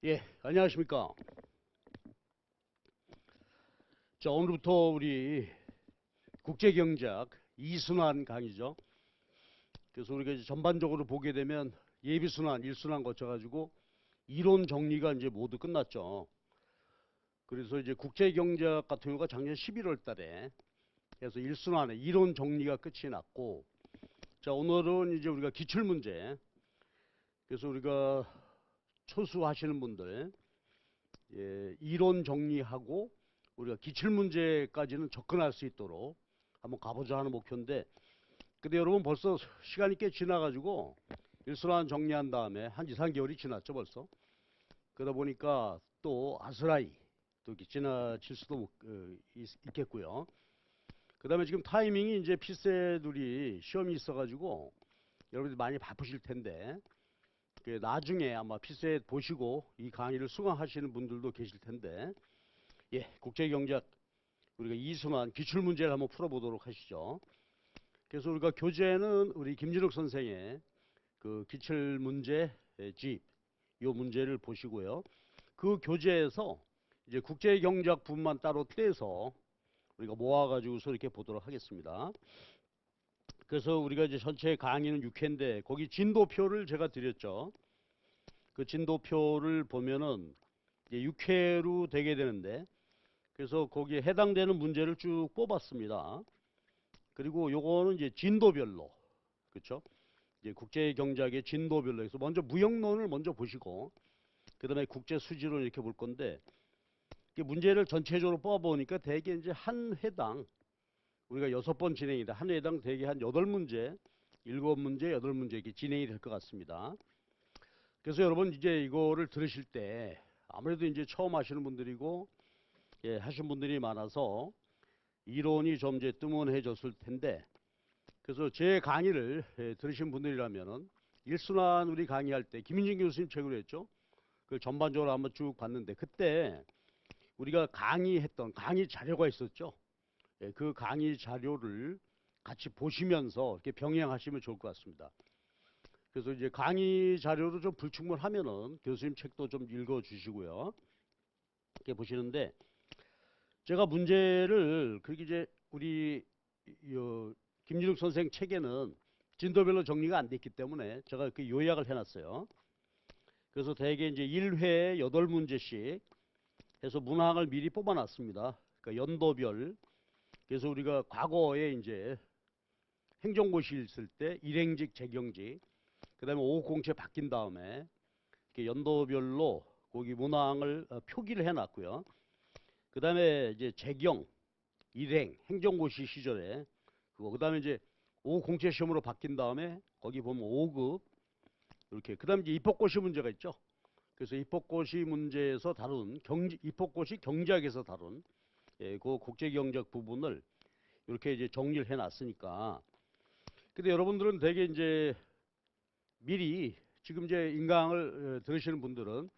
예, 안녕하십니까. 자, 오늘부터 우리 국제경제학 이순환 강의죠. 그래서 우리가 이제 전반적으로 보게 되면 예비순환, 일순환 거쳐가지고 이론 정리가 이제 모두 끝났죠. 그래서 이제 국제경제학 같은 경우가 작년 11월 달에 그래서 일순환의 이론 정리가 끝이 났고, 자, 오늘은 이제 우리가 기출문제, 그래서 우리가 초수하시는 분들, 예, 이론 정리하고 우리가 기출문제까지는 접근할 수 있도록 한번 가보자 하는 목표인데, 근데 여러분 벌써 시간이 꽤 지나가지고 일순환 정리한 다음에 한 2, 3개월이 지났죠 벌써. 그러다 보니까 또 아스라이 또 이렇게 지나칠 수도 있겠고요. 그 다음에 지금 타이밍이 이제 필세들이 시험이 있어가지고 여러분들 많이 바쁘실 텐데, 그 나중에 아마 필세 보시고 이 강의를 수강하시는 분들도 계실 텐데, 예, 국제경제학 우리가 이순환 기출문제를 한번 풀어보도록 하시죠. 그래서 우리가 교재는 우리 김진욱 선생의 그 기출문제 집, 요 문제를 보시고요. 그 교재에서 이제 국제경제학 부분만 따로 떼서 우리가 모아가지고서 이렇게 보도록 하겠습니다. 그래서 우리가 이제 전체 강의는 6회인데 거기 진도표를 제가 드렸죠. 그 진도표를 보면은 이제 6회로 되게 되는데, 그래서 거기에 해당되는 문제를 쭉 뽑았습니다. 그리고 요거는 이제 진도별로, 그렇죠? 이제 국제 경제학의 진도별로 해서 먼저 무역론을 먼저 보시고 그다음에 국제 수지론 이렇게 볼 건데, 문제를 전체적으로 뽑아 보니까 대개 이제 한 회당 우리가 6번 진행이다. 한 회당 대개 한 8문제, 7문제, 8문제 이렇게 진행이 될 것 같습니다. 그래서 여러분 이제 이거를 들으실 때 아무래도 이제 처음 하시는 분들이고, 예, 하신 분들이 많아서 이론이 좀 이제 뜨문해졌을 텐데, 그래서 제 강의를 들으신 분들이라면은 일순환 우리 강의할 때 김인진 교수님 책으로 했죠. 그 전반적으로 한번 쭉 봤는데, 그때 우리가 강의했던 강의 자료가 있었죠. 예, 그 강의 자료를 같이 보시면서 이렇게 병행하시면 좋을 것 같습니다. 그래서 이제 강의 자료로 좀 불충분하면은 교수님 책도 좀 읽어 주시고요. 이렇게 보시는데, 제가 문제를 그렇게 이제 우리 김진욱 선생 책에는 진도별로 정리가 안 됐기 때문에 제가 그 요약을 해놨어요. 그래서 대개 이제 1회에 8문제씩 해서 문항을 미리 뽑아놨습니다. 그러니까 연도별. 그래서 우리가 과거에 이제 행정고시 있을 때 일행직, 재경직, 그다음에 5공채 바뀐 다음에 이렇게 연도별로 거기 문항을 표기를 해놨고요. 그다음에 이제 재경, 일행, 행정고시 시절에 그거, 그다음에 이제 5공채 시험으로 바뀐 다음에 거기 보면 5급 이렇게, 그다음에 이제 입법고시 문제가 있죠. 그래서 입법고시 문제에서 다룬 입법고시 경제학에서 다룬, 예, 그 국제경제학 부분을 이렇게 이제 정리를 해놨으니까. 근데 여러분들은 되게 이제 미리 지금 이제 인강을 들으시는 분들은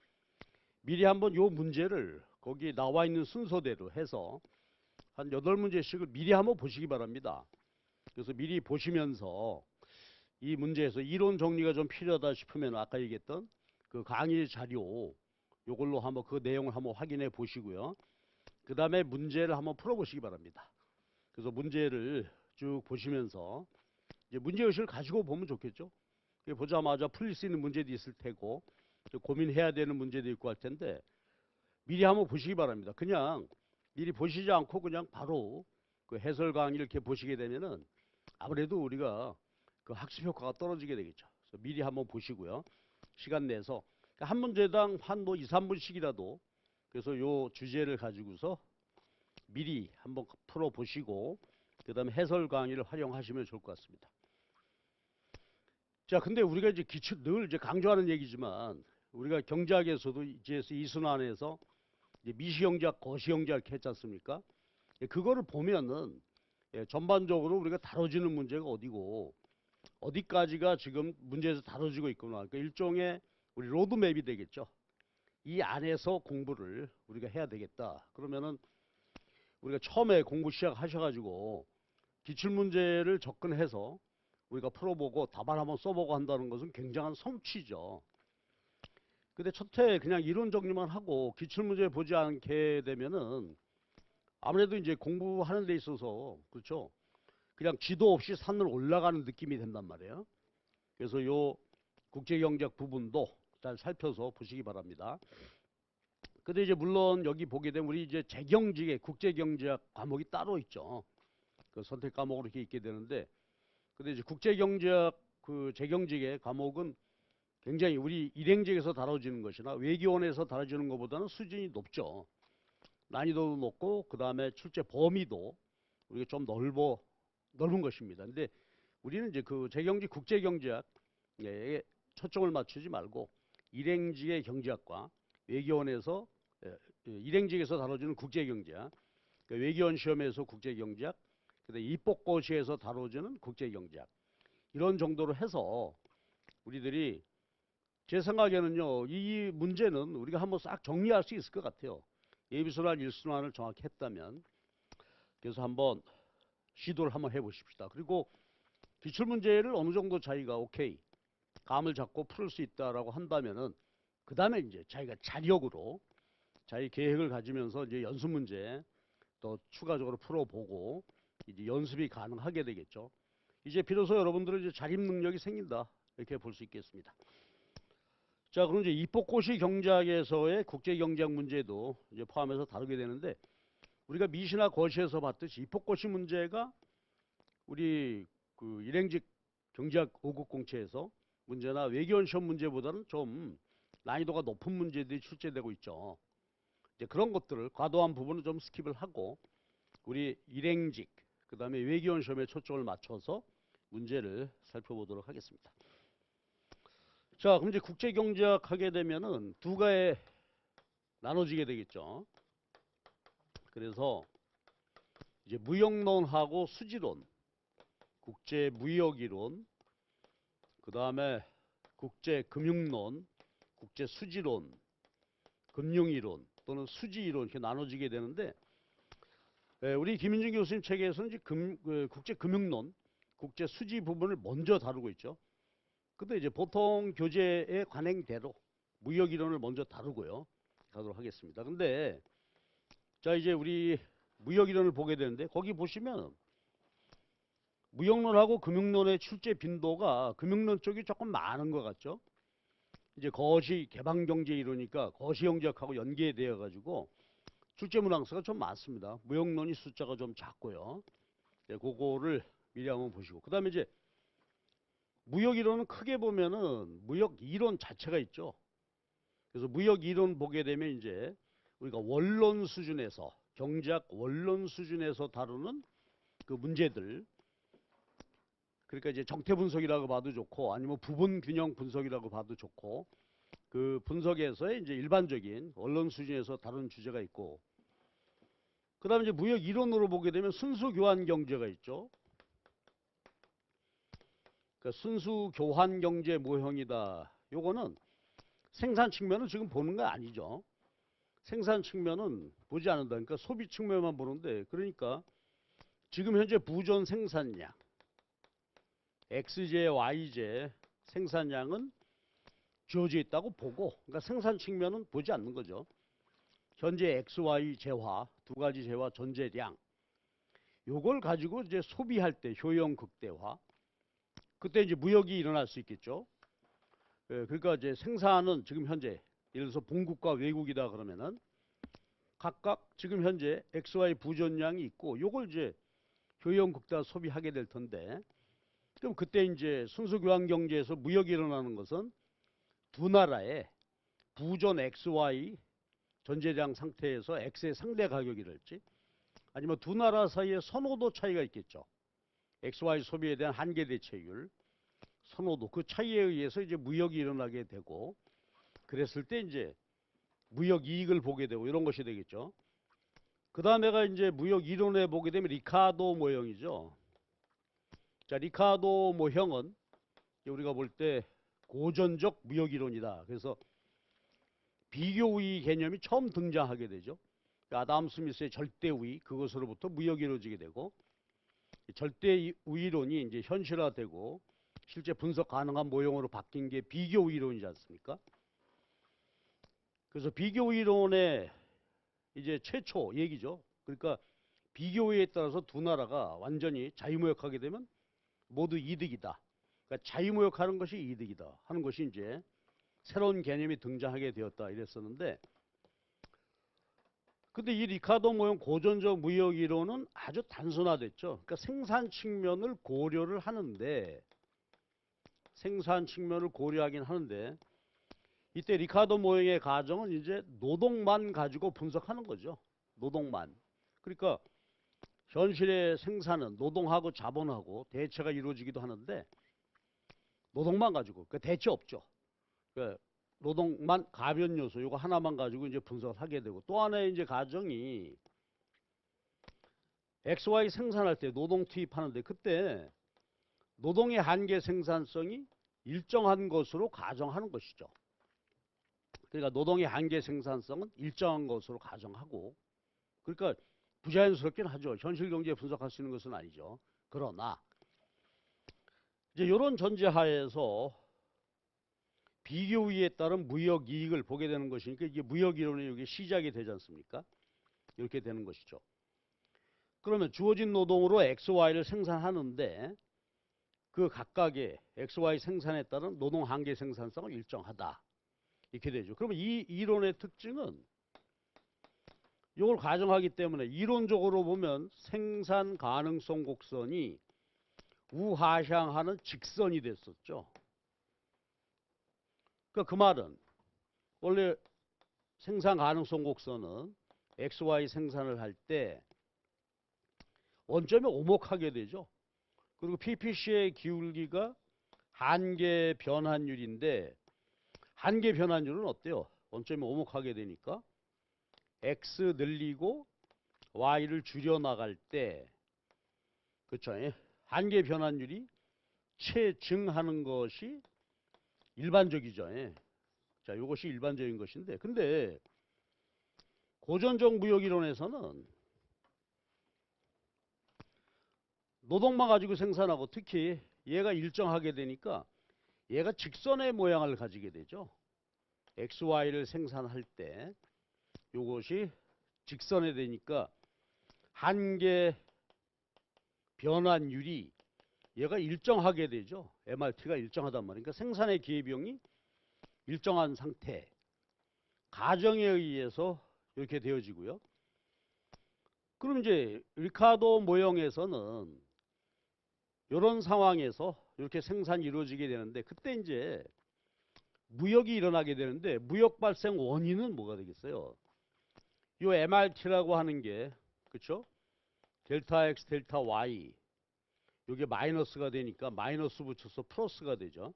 미리 한번 요 문제를 거기 나와 있는 순서대로 해서 한 8문제씩을 미리 한번 보시기 바랍니다. 그래서 미리 보시면서 이 문제에서 이론 정리가 좀 필요하다 싶으면 아까 얘기했던 그 강의 자료 요걸로 한번 그 내용을 한번 확인해 보시고요. 그 다음에 문제를 한번 풀어보시기 바랍니다. 그래서 문제를 쭉 보시면서 이제 문제의식을 가지고 보면 좋겠죠. 보자마자 풀릴 수 있는 문제도 있을 테고 고민해야 되는 문제도 있고 할 텐데, 미리 한번 보시기 바랍니다. 그냥 미리 보시지 않고 그냥 바로 그 해설 강의 이렇게 보시게 되면은 아무래도 우리가 그 학습 효과가 떨어지게 되겠죠. 그래서 미리 한번 보시고요. 시간 내서 그러니까 한 문제당 한 뭐 2, 3분씩이라도 그래서 요 주제를 가지고서 미리 한번 풀어 보시고 그다음에 해설 강의를 활용하시면 좋을 것 같습니다. 자, 근데 우리가 이제 기출 늘 이제 강조하는 얘기지만 우리가 경제학에서도 이제 이순환에서 이제 미시경제학, 거시경제학 이렇게 했지 않습니까? 예, 그거를 보면은 예, 전반적으로 우리가 다뤄지는 문제가 어디고 어디까지가 지금 문제에서 다뤄지고 있구나. 그러니까 일종의 우리 로드맵이 되겠죠. 이 안에서 공부를 우리가 해야 되겠다. 그러면은 우리가 처음에 공부 시작하셔가지고 기출문제를 접근해서 우리가 풀어보고 답안 한번 써보고 한다는 것은 굉장한 성취죠. 근데 첫해 그냥 이론 정리만 하고 기출문제 보지 않게 되면은 아무래도 이제 공부하는 데 있어서 그렇죠. 그냥 지도 없이 산을 올라가는 느낌이 된단 말이에요. 그래서 요 국제경제학 부분도 잘 살펴서 보시기 바랍니다. 근데 이제 물론 여기 보게 되면 우리 이제 재경직의 국제경제학 과목이 따로 있죠. 그 선택 과목으로 이렇게 있게 되는데, 근데 이제 국제경제학 그 재경직의 과목은 굉장히 우리 일행직에서 다뤄지는 것이나 외교원에서 다뤄지는 것보다는 수준이 높죠. 난이도도 높고 그 다음에 출제 범위도 우리가 좀 넓은 것입니다. 근데 우리는 이제 그 재경직 국제경제학에 초점을 맞추지 말고 일행직의 경제학과 외교원에서 일행직에서 다뤄지는 국제경제학, 그러니까 외교원 시험에서 국제경제학, 그다음에 입법고시에서 다뤄지는 국제경제학 이런 정도로 해서 우리들이 제 생각에는요 이 문제는 우리가 한번 싹 정리할 수 있을 것 같아요. 예비순환, 일순환을 정확히 했다면. 그래서 한번 시도를 한번 해보십시다. 그리고 기출문제를 어느 정도 자기가 오케이 감을 잡고 풀 수 있다라고 한다면은 그 다음에 이제 자기가 자력으로 자기 계획을 가지면서 이제 연습 문제 또 추가적으로 풀어보고 이제 연습이 가능하게 되겠죠. 이제 비로소 여러분들은 이제 자립 능력이 생긴다 이렇게 볼 수 있겠습니다. 자, 그럼 이제 입법고시 경제학에서의 국제경제학 문제도 이제 포함해서 다루게 되는데 우리가 미시나 거시에서 봤듯이 입법고시 문제가 우리 그 일행직 경제학 5급 공채에서 문제나 외교원 시험 문제보다는 좀 난이도가 높은 문제들이 출제되고 있죠. 이제 그런 것들을 과도한 부분은 좀 스킵을 하고 우리 일행직 그 다음에 외교원 시험에 초점을 맞춰서 문제를 살펴보도록 하겠습니다. 자, 그럼 이제 국제경제학 하게 되면은 두 가에 나눠지게 되겠죠. 그래서 이제 무역론하고 수지론, 국제무역이론, 그 다음에 국제금융론, 국제수지론, 금융이론 또는 수지이론 이렇게 나눠지게 되는데 우리 김인준 교수님 책에서는 이제 국제금융론, 국제수지 부분을 먼저 다루고 있죠. 근데 이제 보통 교재의 관행대로 무역이론을 먼저 다루고요. 가도록 하겠습니다. 근데 자 이제 우리 무역이론을 보게 되는데 거기 보시면 무역론하고 금융론의 출제 빈도가 금융론 쪽이 조금 많은 것 같죠. 이제 거시 개방경제 이론이니까 거시경제학하고 연계되어 가지고 출제 문항수가 좀 많습니다. 무역론이 숫자가 좀 작고요. 네, 그거를 미리 한번 보시고 그 다음에 이제 무역이론은 크게 보면은 무역이론 자체가 있죠. 그래서 무역이론 보게 되면 이제 우리가 원론 수준에서 경제학 원론 수준에서 다루는 그 문제들 그러니까 이제 정태 분석이라고 봐도 좋고 아니면 부분 균형 분석이라고 봐도 좋고 그 분석에서의 이제 일반적인 원론 수준에서 다루는 주제가 있고 그 다음에 이제 무역 이론으로 보게 되면 순수 교환 경제가 있죠. 그러니까 순수 교환 경제 모형이다. 요거는 생산 측면은 지금 보는 거 아니죠. 생산 측면은 보지 않는다. 그러니까 소비 측면만 보는데 그러니까 지금 현재 부존 생산량 XJ, YJ 생산량은 주어져 있다고 보고 그러니까 생산 측면은 보지 않는 거죠. 현재 XY 재화 두 가지 재화 전제량 요걸 가지고 이제 소비할 때 효용 극대화 그때 이제 무역이 일어날 수 있겠죠. 그러니까 이제 생산은 지금 현재 예를 들어서 본국과 외국이다 그러면은 각각 지금 현재 XY 부존량이 있고 요걸 이제 효용 극대화 소비하게 될 텐데 그럼 그때 이제 순수 교환 경제에서 무역이 일어나는 것은 두 나라의 부존 XY 전제량 상태에서 X의 상대 가격이랄지 아니면 두 나라 사이에 선호도 차이가 있겠죠. XY 소비에 대한 한계 대체율, 선호도 그 차이에 의해서 이제 무역이 일어나게 되고 그랬을 때 이제 무역 이익을 보게 되고 이런 것이 되겠죠. 그 다음에가 이제 무역 이론에 보게 되면 리카도 모형이죠. 자, 리카도 모형은 우리가 볼 때 고전적 무역 이론이다. 그래서 비교 우위 개념이 처음 등장하게 되죠. 아담 스미스의 절대 우위 그것으로부터 무역이 이루어지게 되고 절대 우위론이 이제 현실화되고 실제 분석 가능한 모형으로 바뀐 게 비교 우위론이지 않습니까? 그래서 비교 이론의 이제 최초 얘기죠. 그러니까 비교에 따라서 두 나라가 완전히 자유무역하게 되면 모두 이득이다. 그러니까 자유무역하는 것이 이득이다 하는 것이 이제 새로운 개념이 등장하게 되었다 이랬었는데, 근데 이 리카르도 모형 고전적 무역 이론은 아주 단순화됐죠. 그러니까 생산 측면을 고려를 하는데, 생산 측면을 고려하긴 하는데, 이때 리카르도 모형의 가정은 이제 노동만 가지고 분석하는 거죠. 노동만. 그러니까 현실의 생산은 노동하고 자본하고 대체가 이루어지기도 하는데, 노동만 가지고 그 대체 없죠. 그 노동만 가변 요소 이거 하나만 가지고 이제 분석을 하게 되고, 또 하나의 이제 가정이 XY 생산할 때 노동 투입하는데, 그때 노동의 한계 생산성이 일정한 것으로 가정하는 것이죠. 그러니까 노동의 한계 생산성은 일정한 것으로 가정하고, 그러니까 부자연스럽긴 하죠. 현실 경제 분석할 수 있는 것은 아니죠. 그러나 이제 이런 전제하에서 비교위에 따른 무역 이익을 보게 되는 것이니까 이게 무역 이론의 여기 시작이 되지 않습니까? 이렇게 되는 것이죠. 그러면 주어진 노동으로 XY를 생산하는데 그 각각의 XY 생산에 따른 노동 한계 생산성은 일정하다. 이렇게 되죠. 그러면 이 이론의 특징은 이걸 가정하기 때문에 이론적으로 보면 생산 가능성 곡선이 우하향하는 직선이 됐었죠. 그러니까 그 말은 원래 생산 가능성 곡선은 XY 생산을 할 때 원점에 오목하게 되죠. 그리고 PPC의 기울기가 한계 변환율인데, 한계 변환율은 어때요? 원점에 오목하게 되니까 X 늘리고 Y를 줄여 나갈 때, 그렇죠? 한계 변환율이 체증하는 것이 일반적이죠. 자, 이것이 일반적인 것인데, 근데 고전적 무역 이론에서는 노동만 가지고 생산하고, 특히 얘가 일정하게 되니까 얘가 직선의 모양을 가지게 되죠. XY를 생산할 때 이것이 직선에 되니까 한계 변환율이 얘가 일정하게 되죠. MRT가 일정하단 말이니까 그러니까 생산의 기회비용이 일정한 상태, 가정에 의해서 이렇게 되어지고요. 그럼 이제 리카르도 모형에서는 이런 상황에서 이렇게 생산이 이루어지게 되는데, 그때 이제 무역이 일어나게 되는데, 무역 발생 원인은 뭐가 되겠어요? 이 MRT라고 하는 게, 그렇죠? 델타 X, 델타 Y, 이게 마이너스가 되니까 마이너스 붙여서 플러스가 되죠.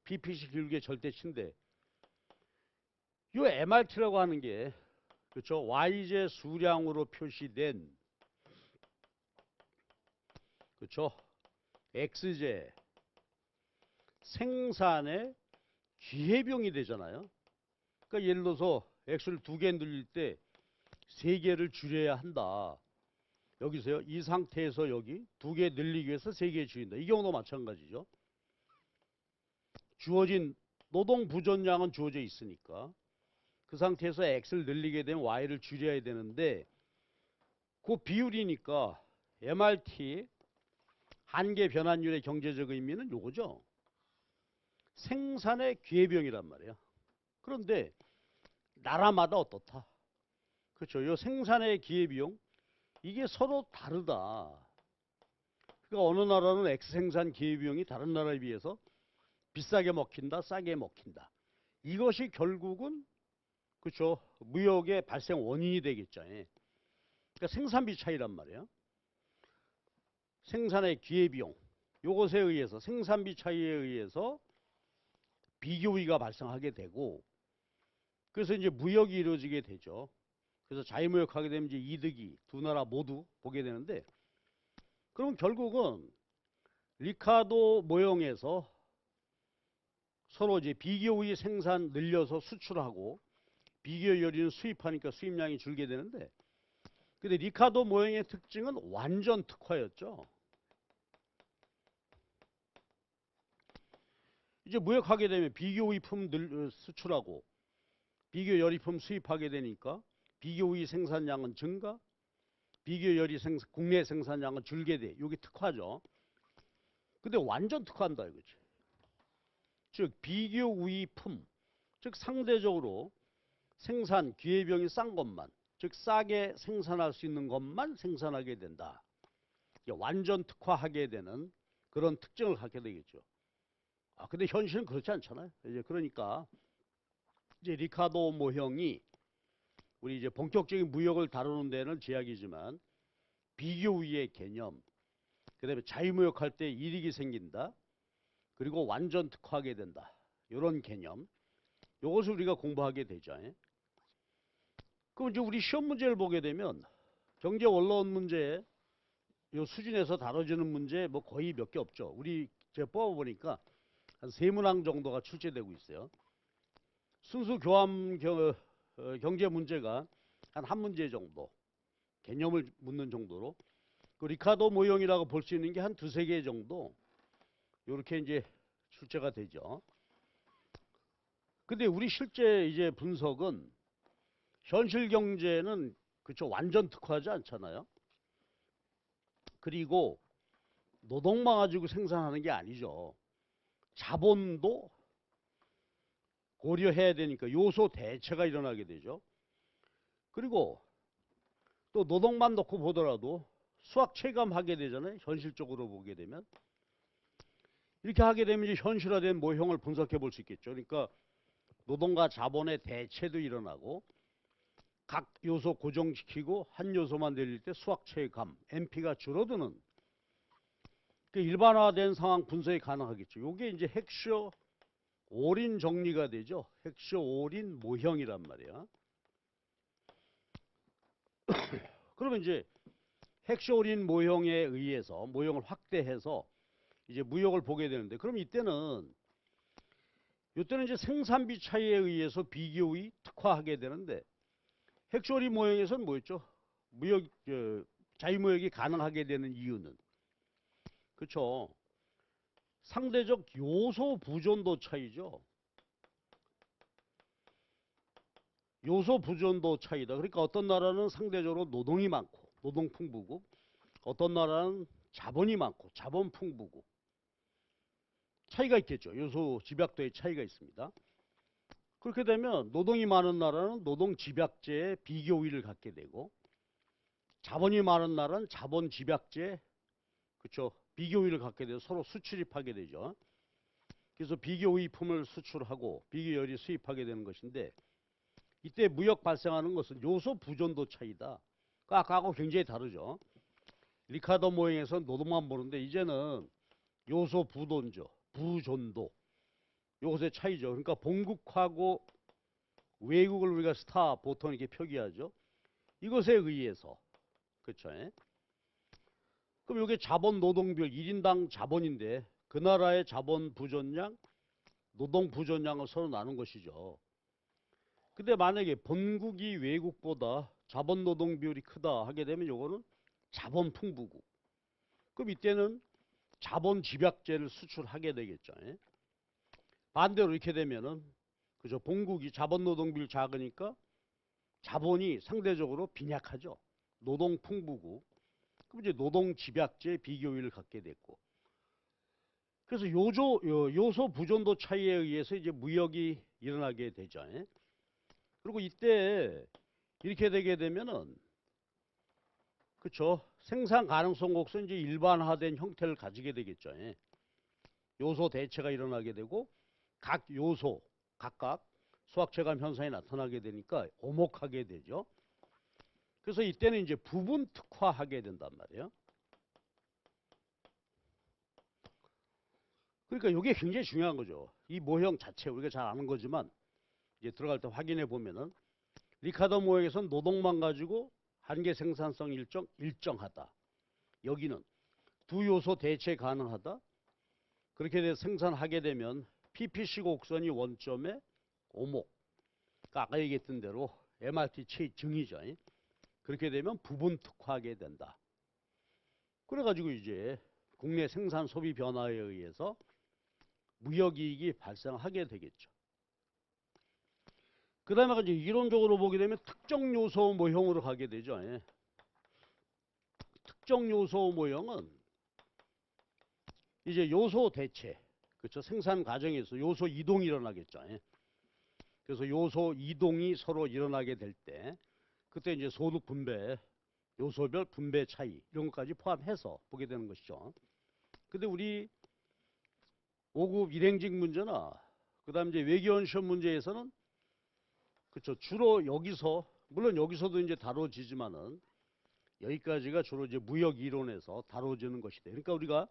PPC 기울기의 절대치인데, 이 MRT라고 하는 게, 그렇죠? YJ 수량으로 표시된, 그렇죠? XJ 생산의 기회비용이 되잖아요. 그러니까 예를 들어서 X를 2개 늘릴 때 3개를 줄여야 한다. 여기서요. 이 상태에서 여기 2개 늘리기 위해서 3개 줄인다. 이 경우도 마찬가지죠. 주어진 노동 부전량은 주어져 있으니까 그 상태에서 X를 늘리게 되면 Y를 줄여야 되는데, 그 비율이니까 MRT 한계 변환율의 경제적 의미는 요거죠. 생산의 기회비용이란 말이에요. 그런데 나라마다 어떻다? 그렇죠. 이 생산의 기회비용 이게 서로 다르다. 그러니까 어느 나라는 X 생산 기회비용이 다른 나라에 비해서 비싸게 먹힌다, 싸게 먹힌다. 이것이 결국은 그렇죠. 무역의 발생 원인이 되겠죠. 그러니까 생산비 차이란 말이에요. 생산의 기회비용 요것에 의해서, 생산비 차이에 의해서 비교위가 발생하게 되고, 그래서 이제 무역이 이루어지게 되죠. 그래서 자유무역하게 되면 이제 이득이 두 나라 모두 보게 되는데, 그럼 결국은 리카르도 모형에서 서로 이제 비교의 생산 늘려서 수출하고 비교 요리는 수입하니까 수입량이 줄게 되는데, 근데 리카르도 모형의 특징은 완전 특화였죠. 이제 무역하게 되면 비교의품 수출하고 비교 열의품 수입하게 되니까 비교의 생산량은 증가, 비교 열의 국내 생산량은 줄게 돼. 이게 특화죠. 근데 완전 특화한다 이거지. 즉 비교 우위품, 즉 상대적으로 생산 기회비용이 싼 것만, 즉 싸게 생산할 수 있는 것만 생산하게 된다. 완전 특화하게 되는 그런 특징을 갖게 되겠죠. 근데 현실은 그렇지 않잖아요. 이제 그러니까 이제 리카도 모형이 우리 이제 본격적인 무역을 다루는 데는 제약이지만 비교 우위의 개념, 그다음에 자유무역할 때 이익이 생긴다. 그리고 완전 특화하게 된다. 이런 개념. 이것을 우리가 공부하게 되죠. 그럼 이제 우리 시험 문제를 보게 되면 경제 원론 문제 요 수준에서 다뤄지는 문제 뭐 거의 몇 개 없죠. 우리 제가 뽑아보니까 한 3문항 정도가 출제되고 있어요. 순수 교환 경제 문제가 한 문제 정도, 개념을 묻는 정도로, 그 리카도 모형이라고 볼 수 있는 게 한 2-3개 정도 이렇게 이제 출제가 되죠. 근데 우리 실제 이제 분석은 현실 경제는 그쵸 완전 특화하지 않잖아요. 그리고 노동만 가지고 생산하는 게 아니죠. 자본도 고려해야 되니까 요소 대체가 일어나게 되죠. 그리고 또 노동만 놓고 보더라도 수학 체감하게 되잖아요. 현실적으로 보게 되면. 이렇게 하게 되면 이제 현실화된 모형을 분석해 볼 수 있겠죠. 그러니까 노동과 자본의 대체도 일어나고 각 요소 고정시키고 한 요소만 내릴 때 수학 체감, MP가 줄어드는 그 일반화된 상황 분석이 가능하겠죠. 이게 이제 핵쇼 올인 정리가 되죠. 핵쇼 올인 모형이란 말이야. 그러면 이제 핵쇼 올인 모형에 의해서 모형을 확대해서 이제 무역을 보게 되는데, 그럼 이때는 이제 생산비 차이에 의해서 비교의 특화하게 되는데, 핵쇼 올인 모형에서는 뭐였죠? 무역 자유무역이 가능하게 되는 이유는 그렇죠. 상대적 요소 부존도 차이죠. 요소 부존도 차이다. 그러니까 어떤 나라는 상대적으로 노동이 많고 노동 풍부고, 어떤 나라는 자본이 많고 자본 풍부고, 차이가 있겠죠. 요소 집약도의 차이가 있습니다. 그렇게 되면 노동이 많은 나라는 노동 집약제에 비교 우위를 갖게 되고, 자본이 많은 나라는 자본 집약제, 그렇죠, 비교 우위를 갖게 돼서 서로 수출입하게 되죠. 그래서 비교 우위품을 수출하고 비교 열이 수입하게 되는 것인데, 이때 무역 발생하는 것은 요소 부존도 차이다. 그러니까 아까하고 굉장히 다르죠. 리카도 모형에서 노동만 보는데 이제는 요소 부존도 요것의 차이죠. 그러니까 본국하고 외국을 우리가 스타 보통 이렇게 표기하죠. 이것에 의해서 그렇죠. 그럼 이게 자본 노동 비율 1인당 자본인데 그 나라의 자본 부존량, 노동 부존량을 서로 나눈 것이죠. 근데 만약에 본국이 외국보다 자본 노동 비율이 크다 하게 되면 요거는 자본 풍부국. 그럼 이때는 자본 집약제를 수출하게 되겠죠. 반대로 이렇게 되면은 그죠, 본국이 자본 노동 비율 작으니까 자본이 상대적으로 빈약하죠. 노동 풍부국. 그럼 이제 노동 집약제 비교율을 갖게 됐고. 그래서 요소 부존도 차이에 의해서 이제 무역이 일어나게 되죠. 그리고 이때 이렇게 되게 되면은 그렇죠, 생산 가능성 곡선 이제 일반화된 형태를 가지게 되겠죠. 요소 대체가 일어나게 되고 각 요소 각각 수학체감 현상이 나타나게 되니까 오목하게 되죠. 그래서 이때는 이제 부분 특화하게 된단 말이에요. 그러니까 이게 굉장히 중요한 거죠. 이 모형 자체 우리가 잘 아는 거지만 이제 들어갈 때 확인해 보면은 리카도 모형에서는 노동만 가지고 한계 생산성 일정하다. 여기는 두 요소 대체 가능하다. 그렇게 돼서 생산하게 되면 PPC 곡선이 원점에 오목. 그러니까 아까 얘기했던 대로 MRT 증이죠. 그렇게 되면 부분 특화하게 된다. 그래가지고 이제 국내 생산 소비 변화에 의해서 무역이익이 발생하게 되겠죠. 그 다음에 이제 이론적으로 보게 되면 특정 요소 모형으로 가게 되죠. 예. 특정 요소 모형은 이제 요소 대체, 그렇죠? 생산 과정에서 요소 이동이 일어나겠죠. 예. 그래서 요소 이동이 서로 일어나게 될 때, 그때 이제 소득 분배, 요소별 분배 차이 이런 것까지 포함해서 보게 되는 것이죠. 근데 우리 5급 일행직 문제나 그다음 이제 외계원 시험 문제에서는 그렇죠. 주로 여기서 물론 여기서도 이제 다뤄지지만은 여기까지가 주로 이제 무역 이론에서 다뤄지는 것이다. 그러니까 우리가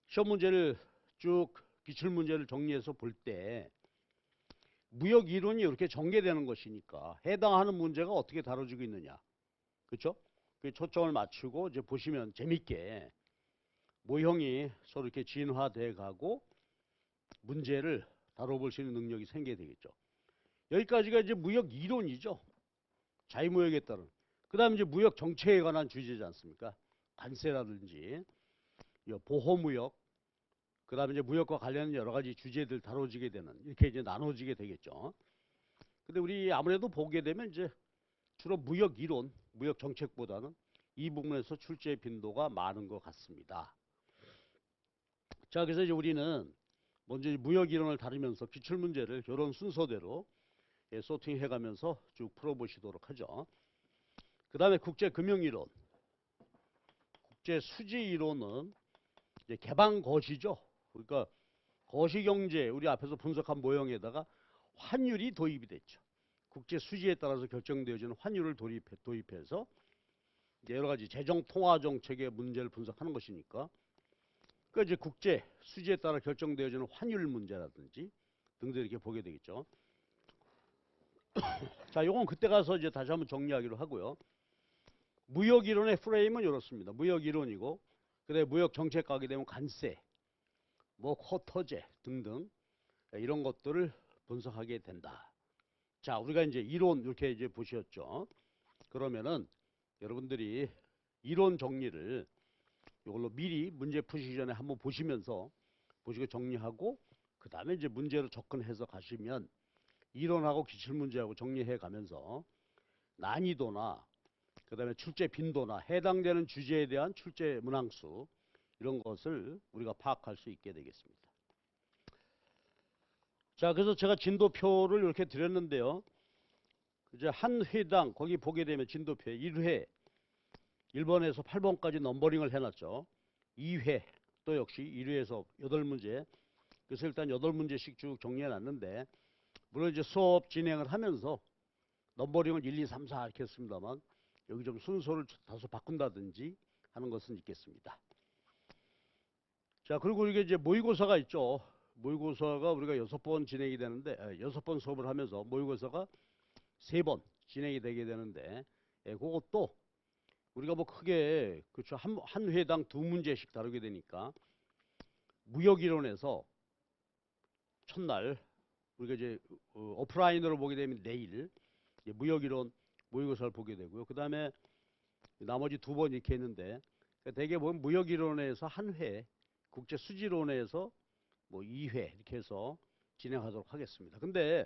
시험 문제를 쭉 기출 문제를 정리해서 볼 때 무역 이론이 이렇게 전개되는 것이니까 해당하는 문제가 어떻게 다뤄지고 있느냐, 그렇죠? 그 초점을 맞추고 이제 보시면 재밌게 모형이 서로 이렇게 진화돼 가고 문제를 다뤄볼 수 있는 능력이 생기게 되겠죠. 여기까지가 이제 무역 이론이죠. 자유무역에 따른. 그 다음에 이제 무역 정책에 관한 주제지 않습니까? 관세라든지 보호무역, 그 다음에 이제 무역과 관련된 여러 가지 주제들 다뤄지게 되는, 이렇게 이제 나눠지게 되겠죠. 근데 우리 아무래도 보게 되면 이제 주로 무역 이론, 무역 정책보다는 이 부분에서 출제 빈도가 많은 것 같습니다. 자, 그래서 이제 우리는 먼저 무역 이론을 다루면서 기출 문제를 이런 순서대로 소팅해 가면서 쭉 풀어보시도록 하죠. 그 다음에 국제금융이론, 국제수지이론은 이제 개방거시죠. 그러니까 거시경제, 우리 앞에서 분석한 모형에다가 환율이 도입이 됐죠. 국제수지에 따라서 결정되어지는 환율을 도입해서 이제 여러 가지 재정통화정책의 문제를 분석하는 것이니까 그 이제 국제수지에 따라 결정되어지는 환율 문제라든지 등등 이렇게 보게 되겠죠. 자, 요건 그때 가서 이제 다시 한번 정리하기로 하고요. 무역 이론의 프레임은 이렇습니다. 무역 이론이고, 그다음에 무역 정책 가게 되면 관세, 뭐 쿼터제 등등 이런 것들을 분석하게 된다. 자, 우리가 이제 이론 이렇게 이제 보셨죠. 그러면은 여러분들이 이론 정리를 이걸로 미리 문제 푸시기 전에 한번 보시면서 보시고 정리하고 그 다음에 이제 문제로 접근해서 가시면 이론하고 기출문제하고 정리해 가면서 난이도나 그 다음에 출제 빈도나 해당되는 주제에 대한 출제 문항수 이런 것을 우리가 파악할 수 있게 되겠습니다. 자, 그래서 제가 진도표를 이렇게 드렸는데요. 이제 한 회당 거기 보게 되면 진도표 1회 1번에서 8번까지 넘버링을 해놨죠. 2회 또 역시 1회에서 8문제. 그래서 일단 8문제씩 쭉 정리해놨는데 물론 이제 수업 진행을 하면서 넘버링을 1, 2, 3, 4 이렇게 했습니다만 여기 좀 순서를 다소 바꾼다든지 하는 것은 있겠습니다. 자, 그리고 이게 이제 모의고사가 있죠. 모의고사가 우리가 6번 진행이 되는데 6번 수업을 하면서 모의고사가 3번 진행이 되게 되는데 그것도 우리가 뭐 크게 그렇죠. 한 회당 2문제씩 다루게 되니까 무역이론에서 첫날 우리가 이제 오프라인으로 보게 되면 내일 무역이론 모의고사를 보게 되고요. 그 다음에 나머지 2번 이렇게 했는데 대개 보면 무역이론에서 한 회, 국제수지론에서 뭐 2회 이렇게 해서 진행하도록 하겠습니다. 근데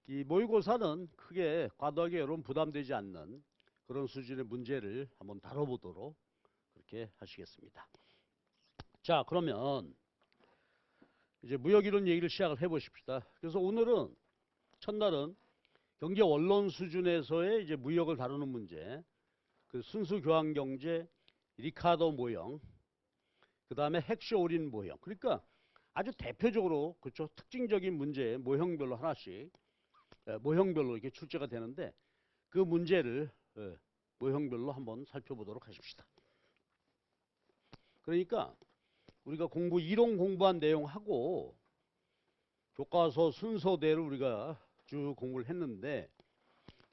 이 모의고사는 크게 과도하게 여러분 부담되지 않는 그런 수준의 문제를 한번 다뤄보도록 그렇게 하시겠습니다. 자, 그러면 이제 무역이론 얘기를 시작을 해보십시다. 그래서 오늘은 첫날은 경제 원론 수준에서의 이제 무역을 다루는 문제, 그 순수 교환 경제, 리카도 모형, 그 다음에 핵쇼린 모형. 그러니까 아주 대표적으로 그렇죠. 특징적인 문제 모형별로 하나씩 모형별로 이렇게 출제가 되는데 그 문제를 모형별로 한번 살펴보도록 하십시다. 그러니까 우리가 이론 공부한 내용하고 교과서 순서대로 우리가 쭉 공부를 했는데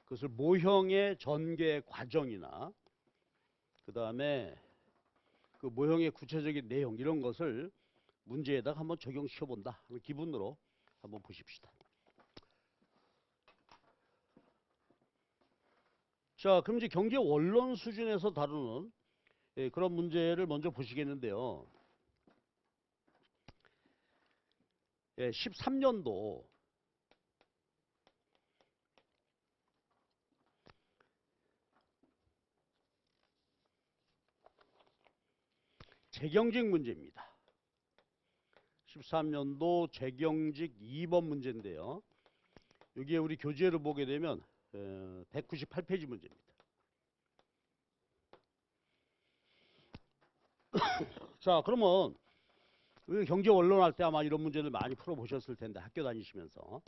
그것을 모형의 전개 과정이나 그 다음에 그 모형의 구체적인 내용 이런 것을 문제에다가 한번 적용시켜 본다 하는 기분으로 한번 보십시다. 자, 그럼 이제 경제 원론 수준에서 다루는 그런 문제를 먼저 보시겠는데요. 13년도 재경직 문제입니다. 13년도 재경직 2번 문제인데요. 여기에 우리 교재를 보게 되면 198페이지 문제입니다. 자, 그러면 우리 경제 원론할 때 아마 이런 문제를 많이 풀어보셨을 텐데 학교 다니시면서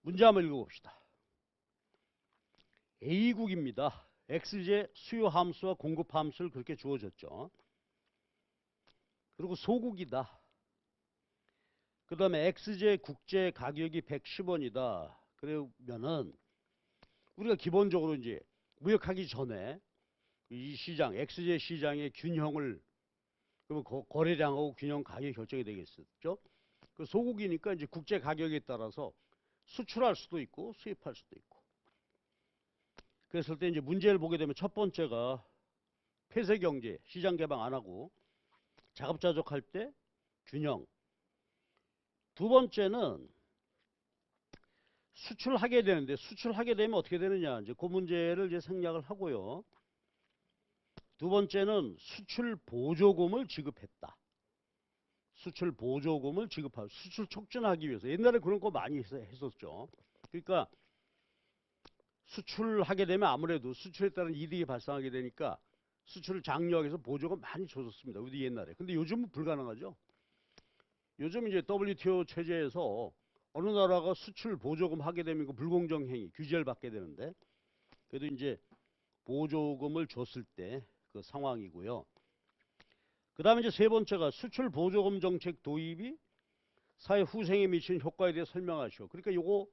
문제 한번 읽어봅시다. A국입니다. X제 수요 함수와 공급 함수를 그렇게 주어졌죠. 그리고 소국이다. 그 다음에 X제 국제 가격이 110원이다. 그러면은 우리가 기본적으로 이제 무역하기 전에 이 시장, X제 시장의 균형을, 그러면 거래량하고 균형 가격이 결정이 되겠었죠. 그 소국이니까 이제 국제 가격에 따라서 수출할 수도 있고 수입할 수도 있고. 그랬을 때 이제 문제를 보게 되면 첫 번째가 폐쇄 경제, 시장 개방 안 하고 자급자족할 때 균형. 두 번째는 수출하게 되는데 수출하게 되면 어떻게 되느냐. 이제 그 문제를 이제 생략을 하고요. 두 번째는 수출 보조금을 지급했다. 수출 보조금을 지급하고 수출 촉진하기 위해서. 옛날에 그런 거 많이 했었죠. 그러니까 수출하게 되면 아무래도 수출에 따른 이득이 발생하게 되니까 수출을 장려하기 위해서 보조금 많이 줬었습니다. 우리 옛날에. 근데 요즘은 불가능하죠. 요즘 이제 WTO 체제에서 어느 나라가 수출 보조금 하게 되면 그 불공정 행위, 규제를 받게 되는데, 그래도 이제 보조금을 줬을 때 그 상황이고요. 그 다음에 이제 세 번째가 수출 보조금 정책 도입이 사회 후생에 미치는 효과에 대해 설명하시오. 그러니까 요거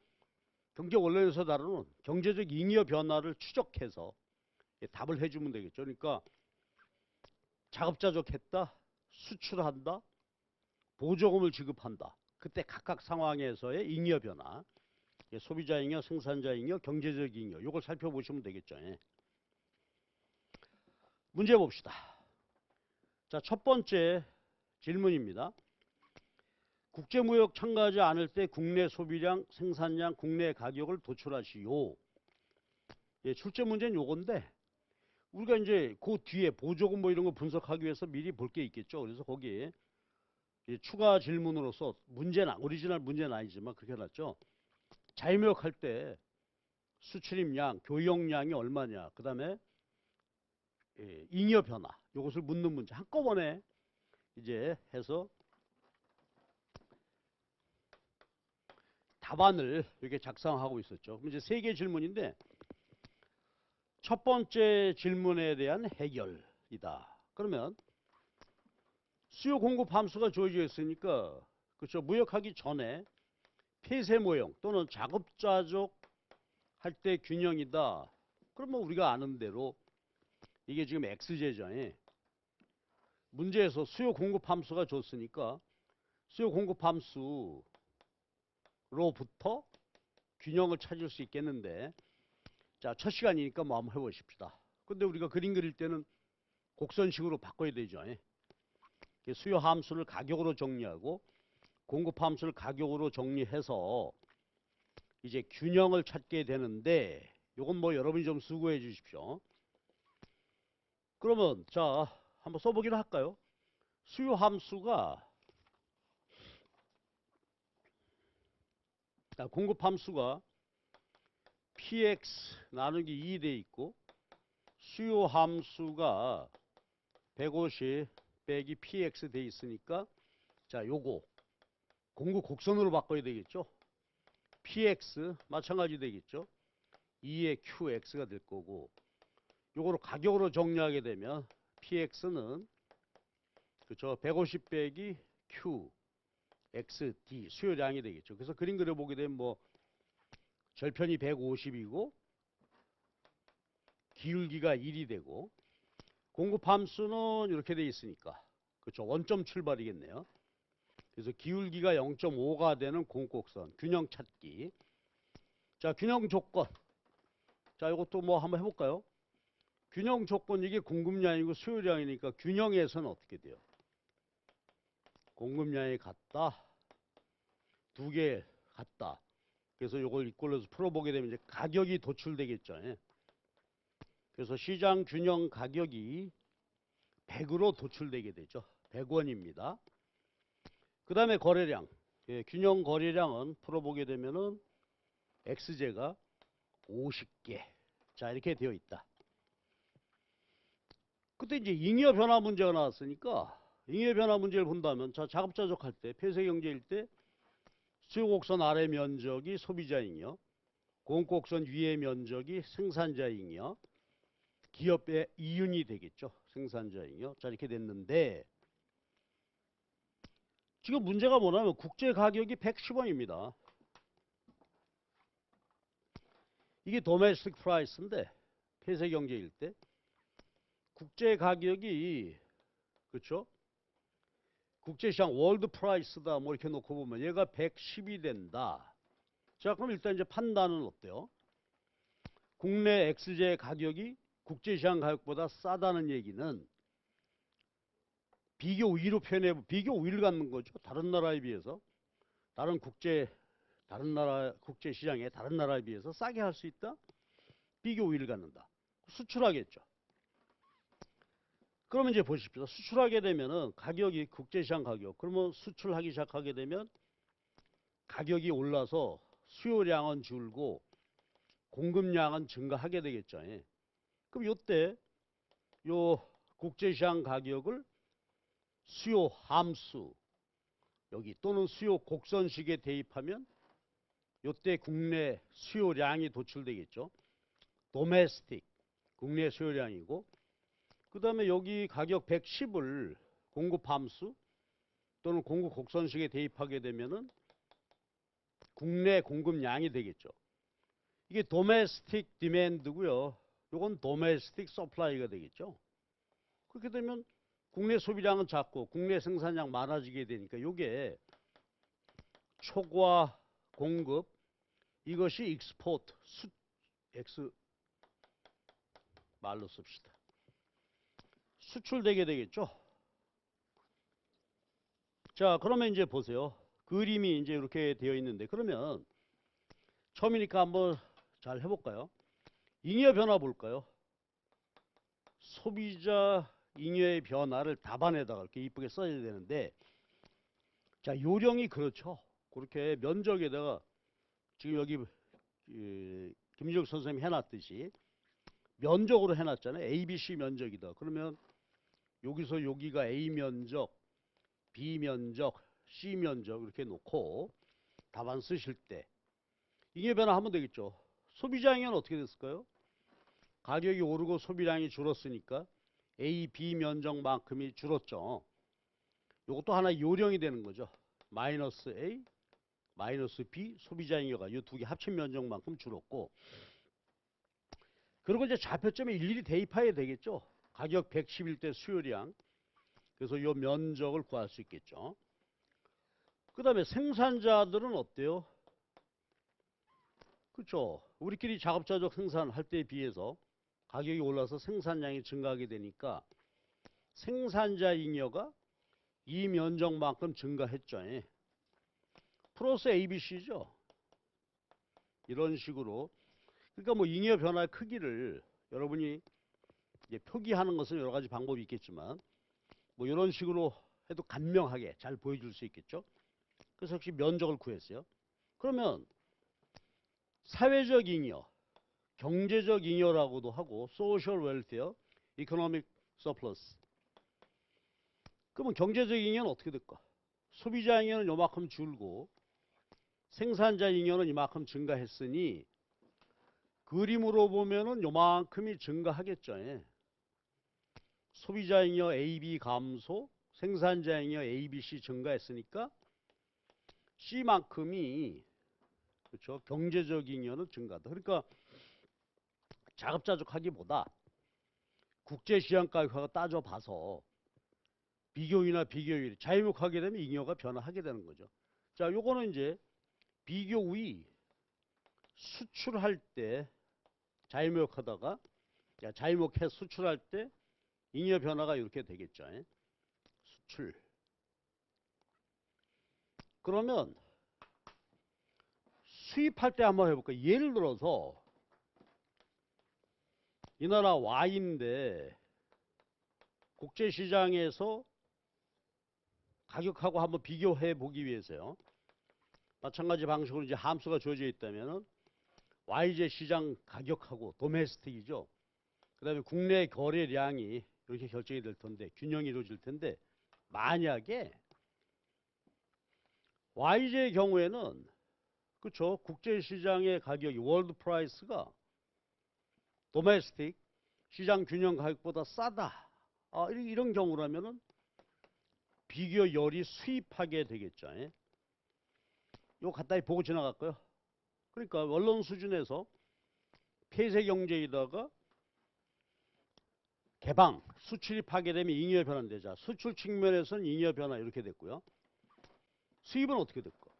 경제 원론에서 다루는 경제적 잉여 변화를 추적해서 답을 해주면 되겠죠. 그러니까 자급자족했다, 수출한다, 보조금을 지급한다. 그때 각각 상황에서의 잉여 변화, 소비자 잉여, 생산자 잉여, 경제적 잉여, 이걸 살펴보시면 되겠죠. 문제 봅시다. 자, 첫 번째 질문입니다. 국제무역 참가하지 않을 때 국내 소비량, 생산량, 국내 가격을 도출하시오. 출제 문제는 요건데 우리가 이제 그 뒤에 보조금 뭐 이런 거 분석하기 위해서 미리 볼 게 있겠죠. 그래서 거기에 추가 질문으로서 문제는 오리지널 문제는 아니지만 그렇게 해놨죠. 자유무역할 때 수출입량, 교역량이 얼마냐, 그 다음에 잉여 변화, 이것을 묻는 문제 한꺼번에 이제 해서 답안을 이렇게 작성하고 있었죠. 그럼 이제 세 개 질문인데 첫 번째 질문에 대한 해결이다. 그러면 수요 공급 함수가 주어져 있으니까 그렇죠. 무역하기 전에 폐쇄 모형 또는 자급자족 할 때 균형이다. 그러면 우리가 아는 대로 이게 지금 X제죠. 문제에서 수요 공급 함수가 줬으니까 수요 공급 함수로부터 균형을 찾을 수 있겠는데, 자, 첫 시간이니까 뭐 한번 해보십시다. 근데 우리가 그림 그릴 때는 곡선식으로 바꿔야 되죠. 수요 함수를 가격으로 정리하고 공급 함수를 가격으로 정리해서 이제 균형을 찾게 되는데, 요건 뭐 여러분이 좀 수고해 주십시오. 그러면 자, 한번 써보기로 할까요? 수요 함수가 공급 함수가 px 나누기 2 돼 있고 수요 함수가 150 빼기 px 돼 있으니까 자, 요거 공급 곡선으로 바꿔야 되겠죠. px 마찬가지 되겠죠. 2의 qx가 될 거고, 요거를 가격으로 정리하게 되면 px는 그렇죠. 150 빼기 q xd 수요량이 되겠죠. 그래서 그림 그려보게 되면 뭐 절편이 150이고 기울기가 1이 되고 공급 함수는 이렇게 돼 있으니까 그렇죠. 원점 출발이겠네요. 그래서 기울기가 0.5가 되는 공곡선 균형 찾기. 자, 균형 조건. 자, 이것도 뭐 한번 해볼까요? 균형 조건 이게 공급량이고 수요량이니까 균형에서는 어떻게 돼요? 공급량이 같다. 두 개 같다. 그래서 이걸 이꼴로서 풀어보게 되면 이제 가격이 도출되겠죠. 그래서 시장 균형 가격이 100으로 도출되게 되죠. 100원입니다. 그 다음에 거래량. 예, 균형 거래량은 풀어보게 되면은 X제가 50개. 자, 이렇게 되어 있다. 그때 이제 잉여 변화 문제가 나왔으니까 잉여 변화 문제를 본다면 자, 자급자족할 때 폐쇄 경제일 때 수요 곡선 아래 면적이 소비자 잉여, 공곡선 위의 면적이 생산자 잉여, 기업의 이윤이 되겠죠. 생산자 잉여. 자, 이렇게 됐는데 지금 문제가 뭐냐면 국제 가격이 110원입니다. 이게 도메스틱 프라이스인데 폐쇄 경제일 때 국제 가격이 그렇죠? 국제시장 월드 프라이스다 뭐 이렇게 놓고 보면 얘가 110이 된다. 자, 그럼 일단 이제 판단은 어때요? 국내 X제 가격이 국제시장 가격보다 싸다는 얘기는 비교 우위로 표현해 비교 우위를 갖는 거죠. 다른 나라에 비해서 다른 나라 국제시장에 다른 나라에 비해서 싸게 할 수 있다. 비교 우위를 갖는다. 수출하겠죠. 그러면 이제 보십시오. 수출하게 되면은 가격이 국제시장 가격. 그러면 수출하기 시작하게 되면 가격이 올라서 수요량은 줄고 공급량은 증가하게 되겠죠. 예. 그럼 요때 요 국제시장 가격을 수요 함수 여기 또는 수요 곡선식에 대입하면 요때 국내 수요량이 도출되겠죠. 도메스틱 국내 수요량이고 그 다음에 여기 가격 110을 공급 함수 또는 공급 곡선식에 대입하게 되면은 국내 공급량이 되겠죠. 이게 도메스틱 디맨드고요. 요건 도메스틱 서플라이가 되겠죠. 그렇게 되면 국내 소비량은 작고 국내 생산량 많아지게 되니까 요게 초과 공급 이것이 익스포트 X 말로 씁시다. 수출되게 되겠죠. 자, 그러면 이제 보세요. 그림이 이제 이렇게 되어 있는데 그러면 처음이니까 한번 잘 해볼까요? 잉여 변화 볼까요? 소비자 잉여의 변화를 답안에다가 이렇게 이쁘게 써야 되는데 자, 요령이 그렇죠. 그렇게 면적에다가 지금 여기 김지혁 선생님이 해놨듯이 면적으로 해놨잖아요. ABC 면적이다. 그러면 여기서 여기가 A 면적, B 면적, C 면적 이렇게 놓고 답안 쓰실 때 잉여 변화하면 되겠죠. 소비자 잉여는 어떻게 됐을까요? 가격이 오르고 소비량이 줄었으니까 A, B 면적만큼이 줄었죠. 이것도 하나의 요령이 되는 거죠. 마이너스 A, 마이너스 B 소비자 잉여가 이 두 개 합친 면적만큼 줄었고 그리고 이제 좌표점에 일일이 대입해야 되겠죠. 가격 110일 때 수요량 그래서 이 면적을 구할 수 있겠죠. 그 다음에 생산자들은 어때요? 그렇죠. 우리끼리 자급자족 생산할 때에 비해서 가격이 올라서 생산량이 증가하게 되니까 생산자 잉여가 이 면적만큼 증가했죠. 플러스 ABC죠. 이런 식으로 그러니까 뭐 잉여 변화의 크기를 여러분이 이제 표기하는 것은 여러 가지 방법이 있겠지만 뭐 이런 식으로 해도 간명하게 잘 보여줄 수 있겠죠. 그래서 역시 면적을 구했어요. 그러면 사회적 잉여, 경제적 잉여라고도 하고 소셜 웰페어, 이코노믹 서플러스. 그러면 경제적 잉여는 어떻게 될까? 소비자 잉여는 요만큼 줄고 생산자 잉여는 이만큼 증가했으니 그림으로 보면은 요만큼이 증가하겠죠. 소비자 잉여 AB 감소, 생산자 잉여 ABC 증가했으니까 C만큼이 그렇죠. 경제적 잉여는 증가다. 그러니까 자급자족하기보다 국제시장 가격하고 따져봐서 비교율이나 비교율이 자유목하게 되면 잉여가 변화하게 되는 거죠. 자, 요거는 이제 비교 우위 수출할 때 자유목하다가 자유목해 수출할 때 잉여 변화가 이렇게 되겠죠. 수출. 그러면 수입할 때 한번 해볼까요? 예를 들어서 이 나라 Y인데 국제시장에서 가격하고 한번 비교해 보기 위해서요. 마찬가지 방식으로 이제 함수가 주어져 있다면은 YJ 시장 가격하고 도메스틱이죠. 그다음에 국내 거래량이 이렇게 결정이 될 텐데 균형이 이루어질 텐데 만약에 YJ의 경우에는 그렇죠. 국제시장의 가격이 월드 프라이스가 도메스틱 시장 균형 가격보다 싸다. 이런 경우라면은 비교 열이 수입하게 되겠죠. 예? 이거 간단히 보고 지나갈까요? 그러니까 원론 수준에서 폐쇄 경제이다가 개방, 수출이 파괴되면 잉여 변화인데 자, 수출 측면에서는 잉여 변화 이렇게 됐고요. 수입은 어떻게 될까?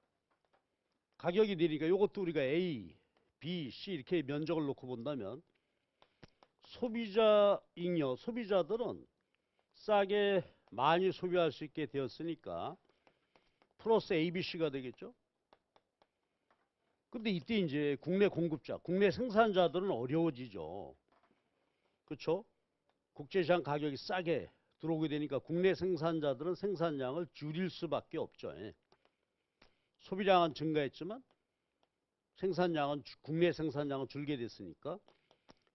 가격이 내리니까 이것도 우리가 A, B, C 이렇게 면적을 놓고 본다면 소비자 잉여, 소비자들은 싸게 많이 소비할 수 있게 되었으니까 플러스 A, B, C가 되겠죠. 근데 이때 이제 국내 공급자, 국내 생산자들은 어려워지죠. 그렇죠? 국제시장 가격이 싸게 들어오게 되니까 국내 생산자들은 생산량을 줄일 수밖에 없죠. 예. 소비량은 증가했지만 생산량은 국내 생산량은 줄게 됐으니까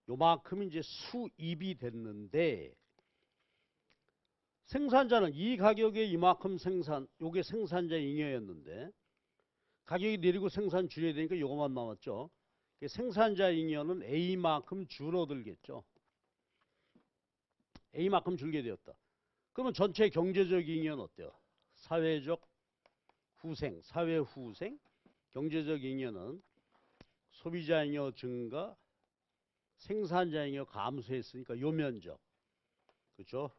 요만큼 이제 수입이 됐는데 생산자는 이 가격에 이만큼 생산, 요게 생산자 잉여였는데 가격이 내리고 생산 줄여야 되니까 요것만 남았죠. 생산자 잉여는 A만큼 줄어들겠죠. A만큼 줄게 되었다. 그러면 전체 경제적 잉여는 어때요? 사회적 후생, 사회 후생, 경제적 잉여는 소비자 잉여 증가, 생산자 잉여 감소했으니까 요 면적, 그렇죠?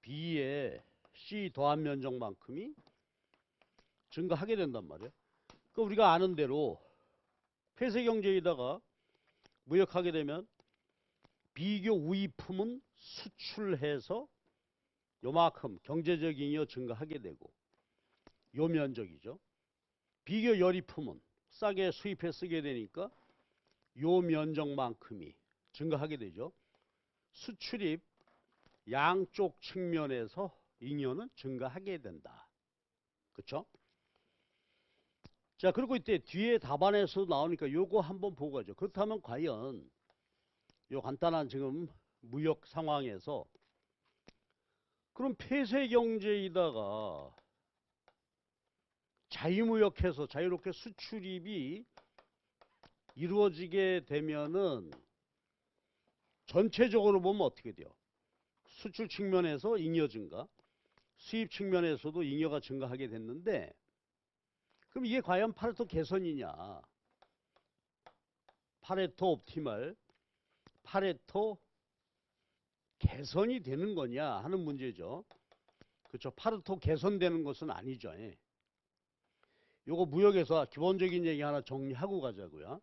B에 C 더한 면적만큼이 증가하게 된단 말이에요. 그러니까 우리가 아는 대로 폐쇄 경제에다가 무역하게 되면 비교 우위품은 수출해서 요만큼 경제적 잉여 증가하게 되고 요 면적이죠. 비교 열이품은 싸게 수입해 쓰게 되니까 요 면적만큼이 증가하게 되죠. 수출입 양쪽 측면에서 잉여는 증가하게 된다. 그렇죠? 자, 그리고 이때 뒤에 답안에서 나오니까 요거 한번 보고 가죠. 그렇다면 과연 요 간단한 지금 무역 상황에서 그럼 폐쇄 경제이다가 자유무역해서 자유롭게 수출입이 이루어지게 되면은 전체적으로 보면 어떻게 돼요? 수출 측면에서 잉여 증가, 수입 측면에서도 잉여가 증가하게 됐는데 그럼 이게 과연 파레토 개선이냐? 파레토 옵티멀, 파레토 개선이 되는 거냐 하는 문제죠. 그렇죠. 파레토 개선되는 것은 아니죠. 예. 요거 무역에서 기본적인 얘기 하나 정리하고 가자고요.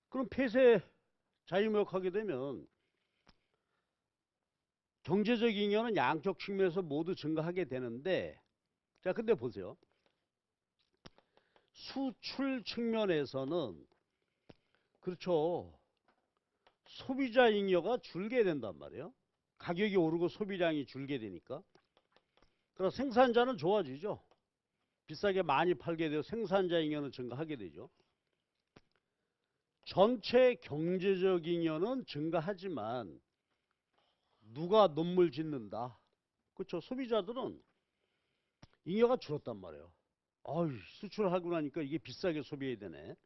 그럼 폐쇄 자유무역하게 되면 경제적 잉여는 양쪽 측면에서 모두 증가하게 되는데 자 근데 보세요. 수출 측면에서는 그렇죠. 소비자 잉여가 줄게 된단 말이에요. 가격이 오르고 소비량이 줄게 되니까. 그럼 생산자는 좋아지죠. 비싸게 많이 팔게 되어 생산자 잉여는 증가하게 되죠. 전체 경제적 잉여는 증가하지만 누가 눈물 짓는다. 그렇죠. 소비자들은 잉여가 줄었단 말이에요. 수출하고 나니까 이게 비싸게 소비해야 되네.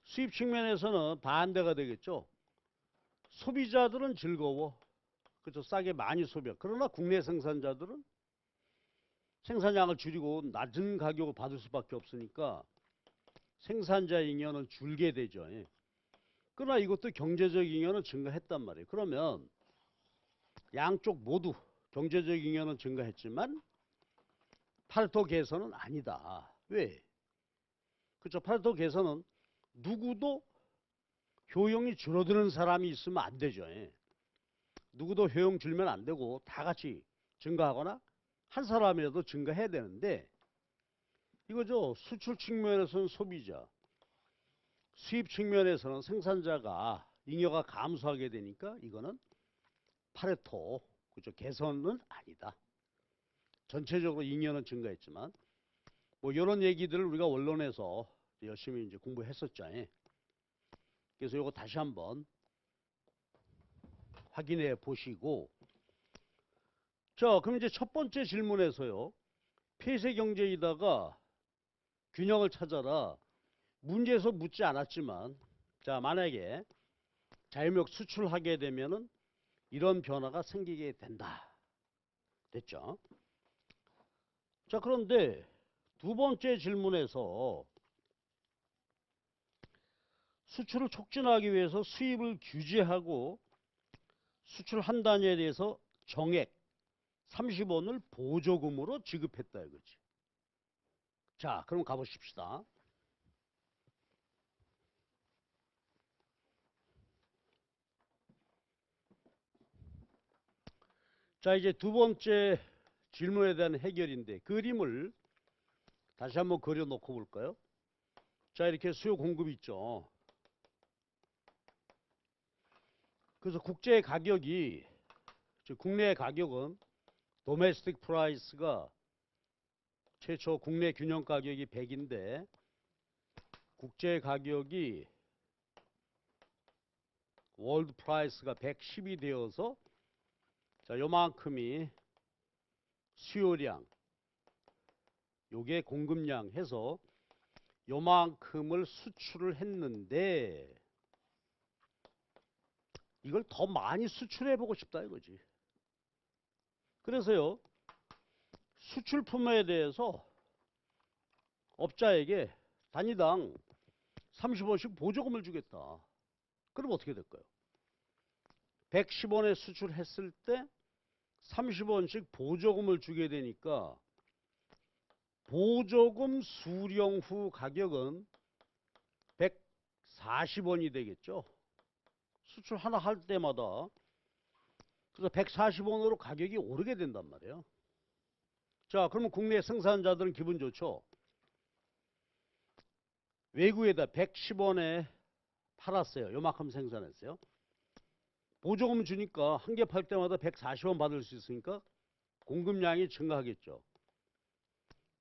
수입 측면에서는 반대가 되겠죠. 소비자들은 즐거워. 그렇죠. 싸게 많이 소비해. 그러나 국내 생산자들은 생산량을 줄이고 낮은 가격을 받을 수밖에 없으니까 생산자 잉여는 줄게 되죠. 예. 그러나 이것도 경제적 잉여는 증가했단 말이에요. 그러면 양쪽 모두 경제적 잉여는 증가했지만 파레토 개선은 아니다. 왜? 그렇죠. 파레토 개선은 누구도 효용이 줄어드는 사람이 있으면 안 되죠. 예. 누구도 효용 줄면 안 되고 다 같이 증가하거나 한 사람이라도 증가해야 되는데 이거죠. 수출 측면에서는 소비자, 수입 측면에서는 생산자가 잉여가 감소하게 되니까 이거는 파레토, 그죠? 개선은 아니다. 전체적으로 잉여는 증가했지만 뭐 이런 얘기들을 우리가 언론에서 열심히 이제 공부했었죠. 그래서 이거 다시 한번 확인해 보시고, 자, 그럼 이제 첫 번째 질문에서요. 폐쇄 경제이다가 균형을 찾아라. 문제에서 묻지 않았지만, 자, 만약에 자유무역 수출하게 되면은 이런 변화가 생기게 된다. 됐죠? 자, 그런데 두 번째 질문에서 수출을 촉진하기 위해서 수입을 규제하고 수출한 단위에 대해서 정액 30원을 보조금으로 지급했다 이거지. 자, 그럼 가보십시다. 자, 이제 두 번째 질문에 대한 해결인데 그림을 다시 한번 그려놓고 볼까요? 자, 이렇게 수요 공급이 있죠. 그래서 국제 가격이, 즉 국내 가격은 도메스틱 프라이스가 최초 국내 균형 가격이 100인데 국제 가격이 월드 프라이스가 110이 되어서 자, 요만큼이 수요량, 요게 공급량 해서 요만큼을 수출을 했는데 이걸 더 많이 수출해보고 싶다 이거지. 그래서요, 수출품에 대해서 업자에게 단위당 30원씩 보조금을 주겠다. 그럼 어떻게 될까요? 110원에 수출했을 때 30원씩 보조금을 주게 되니까 보조금 수령 후 가격은 140원이 되겠죠. 수출 하나 할 때마다. 그래서 140원으로 가격이 오르게 된단 말이에요. 자, 그러면 국내 생산자들은 기분 좋죠. 외국에다 110원에 팔았어요. 요만큼 생산했어요. 보조금 주니까 한 개 팔 때마다 140원 받을 수 있으니까 공급량이 증가하겠죠.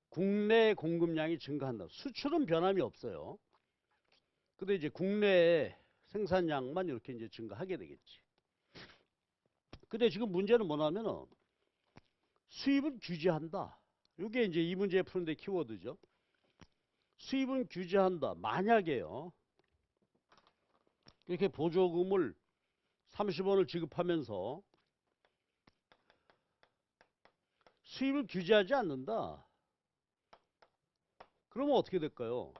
국내 공급량이 증가한다. 수출은 변함이 없어요. 근데 이제 국내 생산량만 이렇게 이제 증가하게 되겠지. 근데 지금 문제는 뭐냐면은 수입은 규제한다. 이게 이제 이 문제 푸는데 키워드죠. 수입은 규제한다. 만약에요. 이렇게 보조금을 30원을 지급하면서 수입을 규제하지 않는다. 그러면 어떻게 될까요?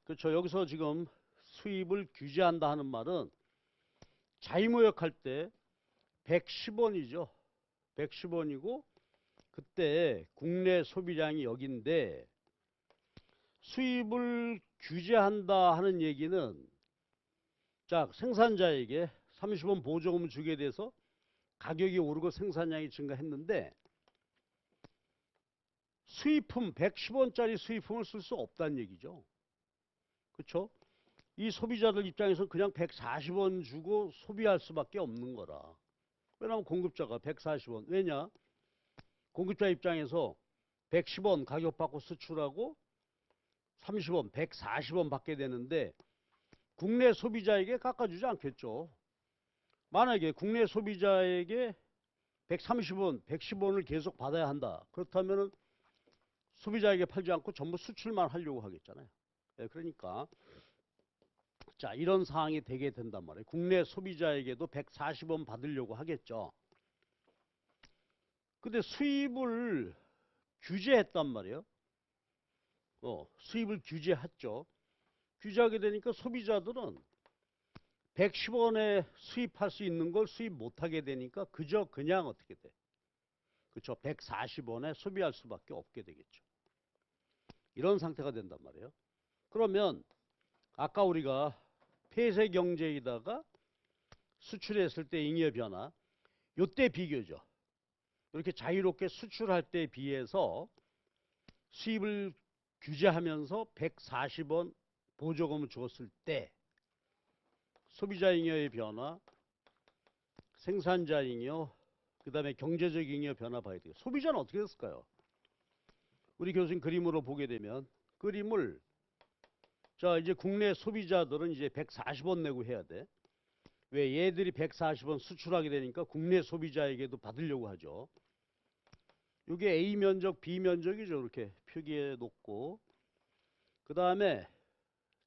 그렇죠. 여기서 지금 수입을 규제한다 하는 말은 자유무역할 때 110원이죠. 110원이고 그때 국내 소비량이 여기인데 수입을 규제한다 하는 얘기는 자, 생산자에게 30원 보조금을 주게 돼서 가격이 오르고 생산량이 증가했는데 수입품 110원짜리 수입품을 쓸 수 없다는 얘기죠. 그렇죠? 이 소비자들 입장에서 그냥 140원 주고 소비할 수밖에 없는 거라. 왜냐하면 공급자가 140원. 왜냐? 공급자 입장에서 110원 가격 받고 수출하고 30원, 140원 받게 되는데 국내 소비자에게 깎아주지 않겠죠. 만약에 국내 소비자에게 130원, 110원을 계속 받아야 한다. 그렇다면 소비자에게 팔지 않고 전부 수출만 하려고 하겠잖아요. 네, 그러니까 자, 이런 상황이 되게 된단 말이에요. 국내 소비자에게도 140원 받으려고 하겠죠. 근데 수입을 규제했단 말이에요. 수입을 규제했죠. 규제하게 되니까 소비자들은 110원에 수입할 수 있는 걸 수입 못하게 되니까 그냥 어떻게 돼? 그렇죠. 140원에 소비할 수밖에 없게 되겠죠. 이런 상태가 된단 말이에요. 그러면 아까 우리가 폐쇄 경제에다가 수출했을 때 잉여 변화, 요때 비교죠. 이렇게 자유롭게 수출할 때에 비해서 수입을 규제하면서 140원 보조금을 주었을 때 소비자 잉여의 변화, 생산자 잉여, 그 다음에 경제적 잉여 변화 봐야 돼요. 소비자는 어떻게 됐을까요? 우리 교수님 그림으로 보게 되면 그림을 자 이제 국내 소비자들은 이제 140원 내고 해야 돼. 왜 얘들이 140원 수출하게 되니까 국내 소비자에게도 받으려고 하죠. 이게 A 면적, B 면적이죠. 이렇게 표기해 놓고 그 다음에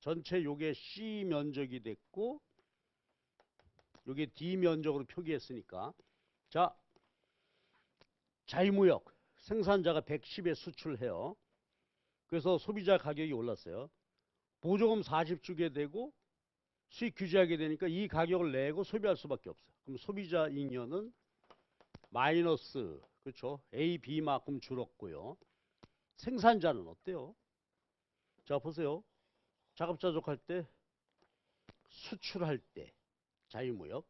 전체 요게 C 면적이 됐고 요게 D 면적으로 표기했으니까 자 자유무역 생산자가 110에 수출해요. 그래서 소비자 가격이 올랐어요. 보조금 40 주게 되고 수익 규제하게 되니까 이 가격을 내고 소비할 수밖에 없어요. 그럼 소비자 잉여는 마이너스 그렇죠. A, B만큼 줄었고요. 생산자는 어때요? 자 보세요. 자급자족할 때 수출할 때 자유무역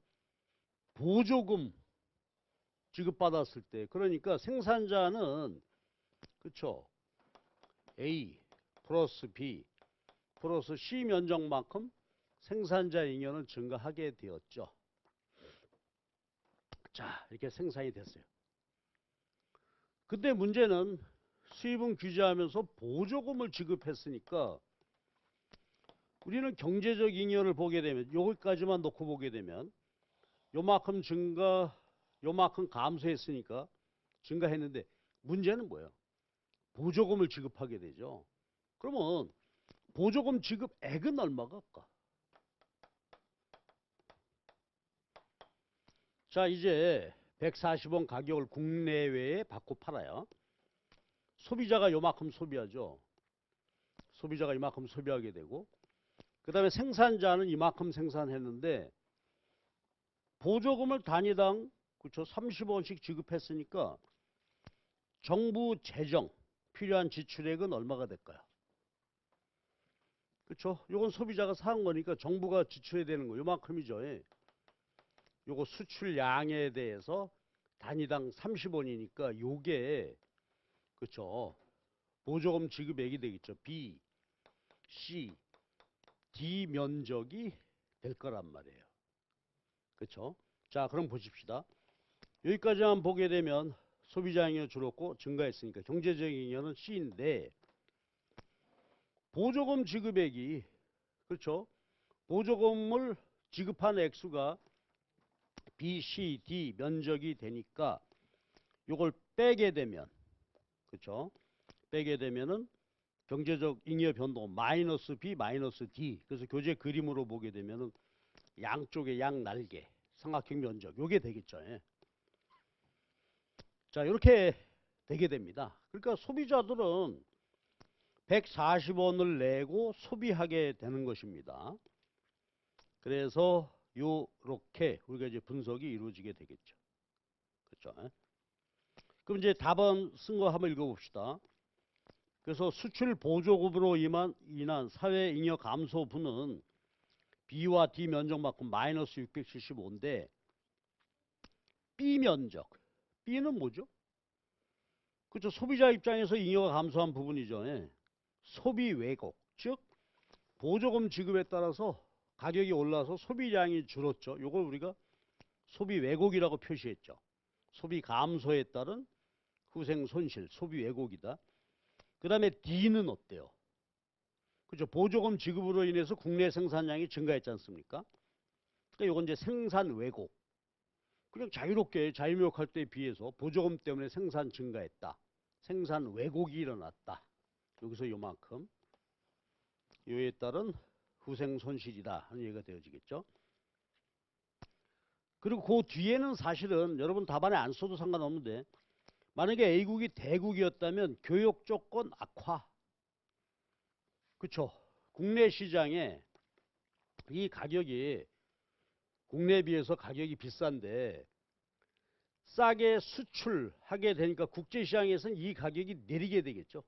보조금 지급받았을 때 그러니까 생산자는 그렇죠. A 플러스 B 플러스 C 면적만큼 생산자 잉여는 증가하게 되었죠. 자 이렇게 생산이 됐어요. 근데 문제는 수입은 규제하면서 보조금을 지급했으니까 우리는 경제적 잉여를 보게 되면 여기까지만 놓고 보게 되면 요만큼 증가 요만큼 감소했으니까 증가했는데 문제는 뭐예요? 보조금을 지급하게 되죠. 그러면 보조금 지급액은 얼마가 할까? 자 이제 140원 가격을 국내외에 받고 팔아요. 소비자가 요만큼 소비하죠. 소비자가 이만큼 소비하게 되고 그 다음에 생산자는 이만큼 생산했는데 보조금을 단위당 그렇죠 30원씩 지급했으니까 정부 재정 필요한 지출액은 얼마가 될까요? 그렇죠? 요건 소비자가 사은 거니까 정부가 지출해야 되는 거 요만큼이죠. 예. 요거 수출량에 대해서 단위당 30원이니까 요게 그렇죠. 보조금 지급액이 되겠죠. B, C, D 면적이 될 거란 말이에요. 그렇죠? 자, 그럼 보십시다. 여기까지만 보게 되면 소비자 잉여 줄었고 증가했으니까 경제적 잉여는 C인데 보조금 지급액이 그렇죠? 보조금을 지급한 액수가 B, C, D 면적이 되니까 요걸 빼게 되면 그렇죠? 빼게 되면은 경제적 잉여 변동 마이너스 B 마이너스 D 그래서 교재 그림으로 보게 되면은 양쪽의 양 날개 삼각형 면적 요게 되겠죠. 예. 자 이렇게 되게 됩니다. 그러니까 소비자들은 140원을 내고 소비하게 되는 것입니다. 그래서 요렇게 우리가 이제 분석이 이루어지게 되겠죠. 그렇죠? 예. 그럼 이제 답안 쓴 거 한번 읽어봅시다. 그래서 수출 보조금으로 인한 사회 잉여 감소분은 B와 D 면적만큼 마이너스 675인데 B 면적 B는 뭐죠? 그렇죠. 소비자 입장에서 잉여가 감소한 부분이죠. 예. 소비 왜곡 즉 보조금 지급에 따라서 가격이 올라서 소비량이 줄었죠. 요걸 우리가 소비 왜곡이라고 표시했죠. 소비 감소에 따른 후생 손실, 소비 왜곡이다. 그 다음에 D는 어때요? 그죠? 보조금 지급으로 인해서 국내 생산량이 증가했지 않습니까? 그러니까 요건 이제 생산 왜곡. 그냥 자유롭게 자유무역할 때에 비해서 보조금 때문에 생산 증가했다. 생산 왜곡이 일어났다. 여기서 요만큼. 요에 따른 후생 손실이다 하는 얘기가 되어지겠죠. 그리고 그 뒤에는 사실은 여러분 답안에 안 써도 상관없는데 만약에 A국이 대국이었다면 교역 조건 악화. 그렇죠. 국내 시장에 이 가격이 국내에 비해서 가격이 비싼데 싸게 수출하게 되니까 국제시장에서는 이 가격이 내리게 되겠죠.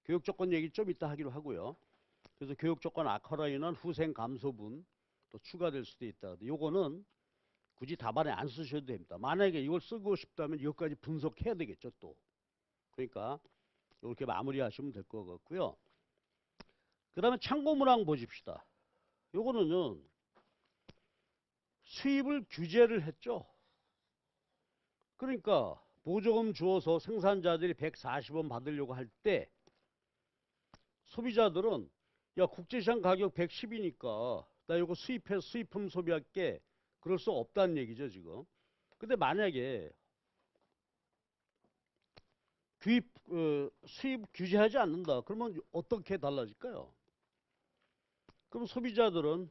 교육 조건 얘기 좀 이따 하기로 하고요. 그래서 교육 조건 악화로 인한 후생 감소분 또 추가될 수도 있다. 요거는 굳이 답안에 안 쓰셔도 됩니다. 만약에 이걸 쓰고 싶다면 이것까지 분석해야 되겠죠 또. 그러니까 이렇게 마무리하시면 될 것 같고요. 그 다음에 참고문항 보십시다. 요거는 수입을 규제를 했죠. 그러니까 보조금 주어서 생산자들이 140원 받으려고 할 때 소비자들은 야 국제시장 가격 110이니까 나 이거 수입해서 수입품 소비할게. 그럴 수 없다는 얘기죠 지금. 근데 만약에 수입 규제하지 않는다. 그러면 어떻게 달라질까요? 그럼 소비자들은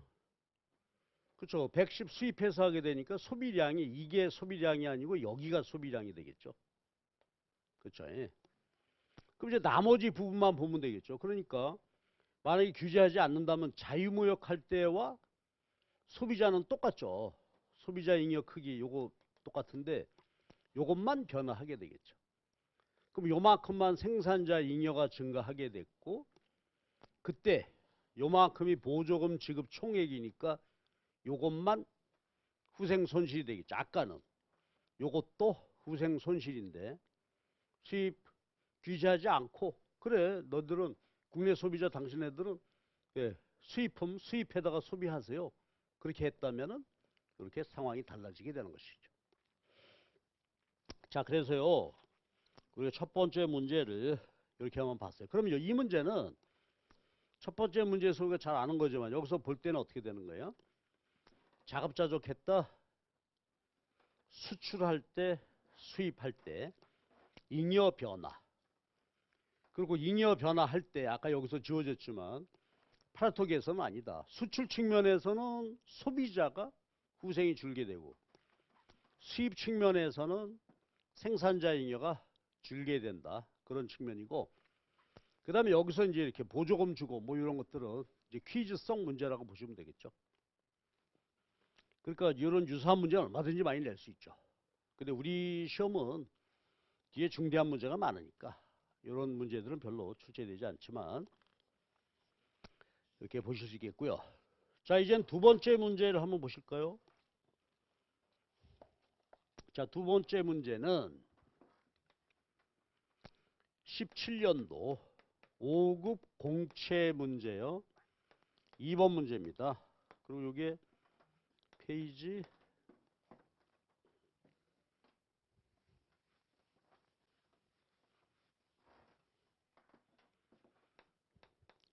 그렇죠. 110 수입해서 하게 되니까 소비량이 이게 소비량이 아니고 여기가 소비량이 되겠죠. 그렇죠. 예. 그럼 이제 나머지 부분만 보면 되겠죠. 그러니까 만약에 규제하지 않는다면 자유무역할 때와 소비자는 똑같죠. 소비자 잉여 크기 요거 똑같은데 요것만 변화하게 되겠죠. 그럼 요만큼만 생산자 잉여가 증가하게 됐고 그때 요만큼이 보조금 지급 총액이니까 요것만 후생 손실이 되겠죠. 아까는 요것도 후생 손실인데 수입 규제하지 않고 그래 너들은 국내 소비자 당신네들은 예, 수입품 수입해다가 소비하세요. 그렇게 했다면은 이렇게 상황이 달라지게 되는 것이죠. 자 그래서요 우리가 첫 번째 문제를 이렇게 한번 봤어요. 그럼 이 문제는 첫 번째 문제에서 우리가 잘 아는 거지만 여기서 볼 때는 어떻게 되는 거예요? 자급자족했다. 수출할 때 수입할 때 잉여 변화 그리고 잉여 변화할 때 아까 여기서 지워졌지만 파라톡에서는 아니다. 수출 측면에서는 소비자가 후생이 줄게 되고 수입 측면에서는 생산자 잉여가 줄게 된다. 그런 측면이고 그 다음에 여기서 이제 이렇게 보조금 주고 뭐 이런 것들은 이제 퀴즈성 문제라고 보시면 되겠죠. 그러니까 이런 유사한 문제는 얼마든지 많이 낼 수 있죠. 근데 우리 시험은 뒤에 중대한 문제가 많으니까 이런 문제들은 별로 출제되지 않지만 이렇게 보실 수 있겠고요. 자, 이젠 두 번째 문제를 한번 보실까요? 자, 두 번째 문제는 17년도 5급 공채 문제요. 2번 문제입니다. 그리고 이게 페이지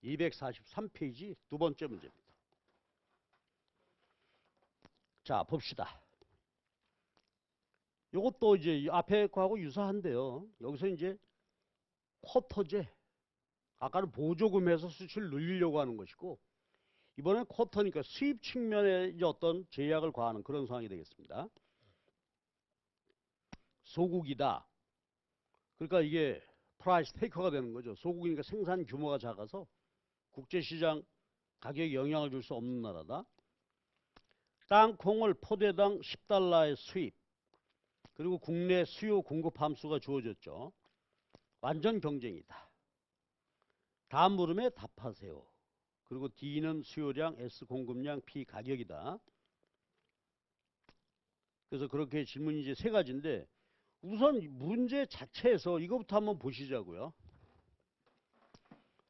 243페이지 두 번째 문제입니다. 자, 봅시다. 이것도 이제 앞에 거하고 유사한데요. 여기서 이제 쿼터제. 아까는 보조금에서 수출을 늘리려고 하는 것이고 이번엔 쿼터니까 수입 측면에 이제 어떤 제약을 과하는 그런 상황이 되겠습니다. 소국이다. 그러니까 이게 프라이스 테이커가 되는 거죠. 소국이니까 생산 규모가 작아서 국제시장 가격에 영향을 줄 수 없는 나라다. 땅콩을 포대당 10달러의 수입 그리고 국내 수요 공급 함수가 주어졌죠. 완전 경쟁이다. 다음 물음에 답하세요. 그리고 D는 수요량, S 공급량, P 가격이다. 그래서 그렇게 질문이 이제 세 가지인데 우선 문제 자체에서 이것부터 한번 보시자고요.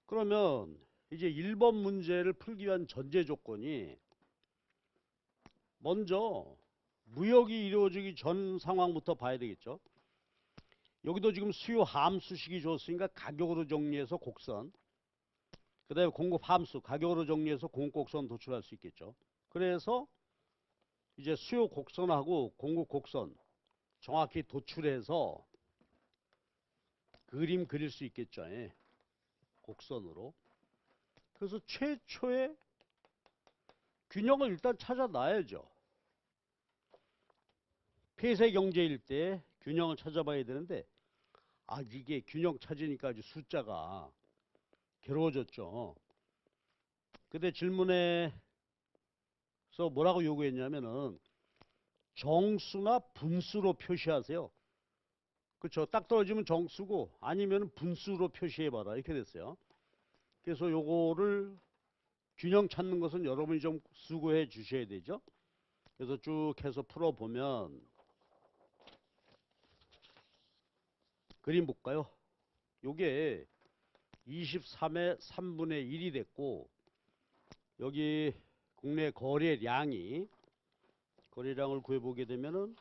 그러면 이제 1번 문제를 풀기 위한 전제 조건이 먼저 무역이 이루어지기 전 상황부터 봐야 되겠죠. 여기도 지금 수요 함수식이 줬으니까 가격으로 정리해서 곡선 그 다음에 공급 함수 가격으로 정리해서 공급 곡선 도출할 수 있겠죠. 그래서 이제 수요 곡선하고 공급 곡선 정확히 도출해서 그림 그릴 수 있겠죠. 예. 곡선으로. 그래서 최초의 균형을 일단 찾아놔야죠. 폐쇄 경제일 때 균형을 찾아봐야 되는데 이게 균형 찾으니까 아주 숫자가 괴로워졌죠. 근데 질문에서 뭐라고 요구했냐면은 정수나 분수로 표시하세요. 그렇죠. 딱 떨어지면 정수고 아니면 분수로 표시해봐라 이렇게 됐어요. 그래서 요거를 균형 찾는 것은 여러분이 좀 수고해 주셔야 되죠. 그래서 쭉 해서 풀어보면 그림 볼까요? 요게 23의 3분의 1이 됐고 여기 국내 거래량이 거래량을 구해보게 되면은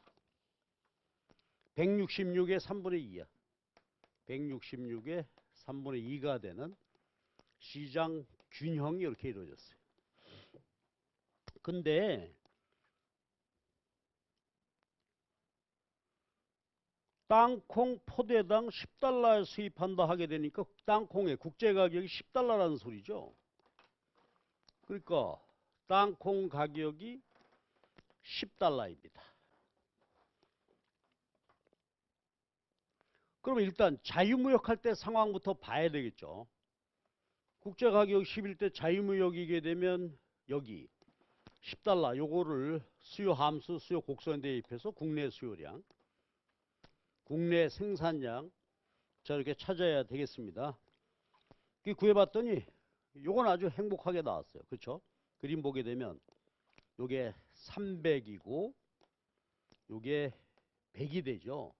166의 3분의 2야. 166의 3분의 2가 되는 시장 균형이 이렇게 이루어졌어요. 근데 땅콩 포대당 10달러에 수입한다 하게 되니까 땅콩의 국제 가격이 10달러라는 소리죠. 그러니까 땅콩 가격이 10달러입니다. 그럼 일단 자유무역할 때 상황부터 봐야 되겠죠. 국제 가격 10일 때 자유무역이게 되면 여기 10달러 요거를 수요 함수, 수요 곡선에 대입해서 국내 수요량, 국내 생산량 자 이렇게 찾아야 되겠습니다. 구해봤더니 요건 아주 행복하게 나왔어요. 그렇죠? 그림 보게 되면 요게 300이고 요게 100이 되죠.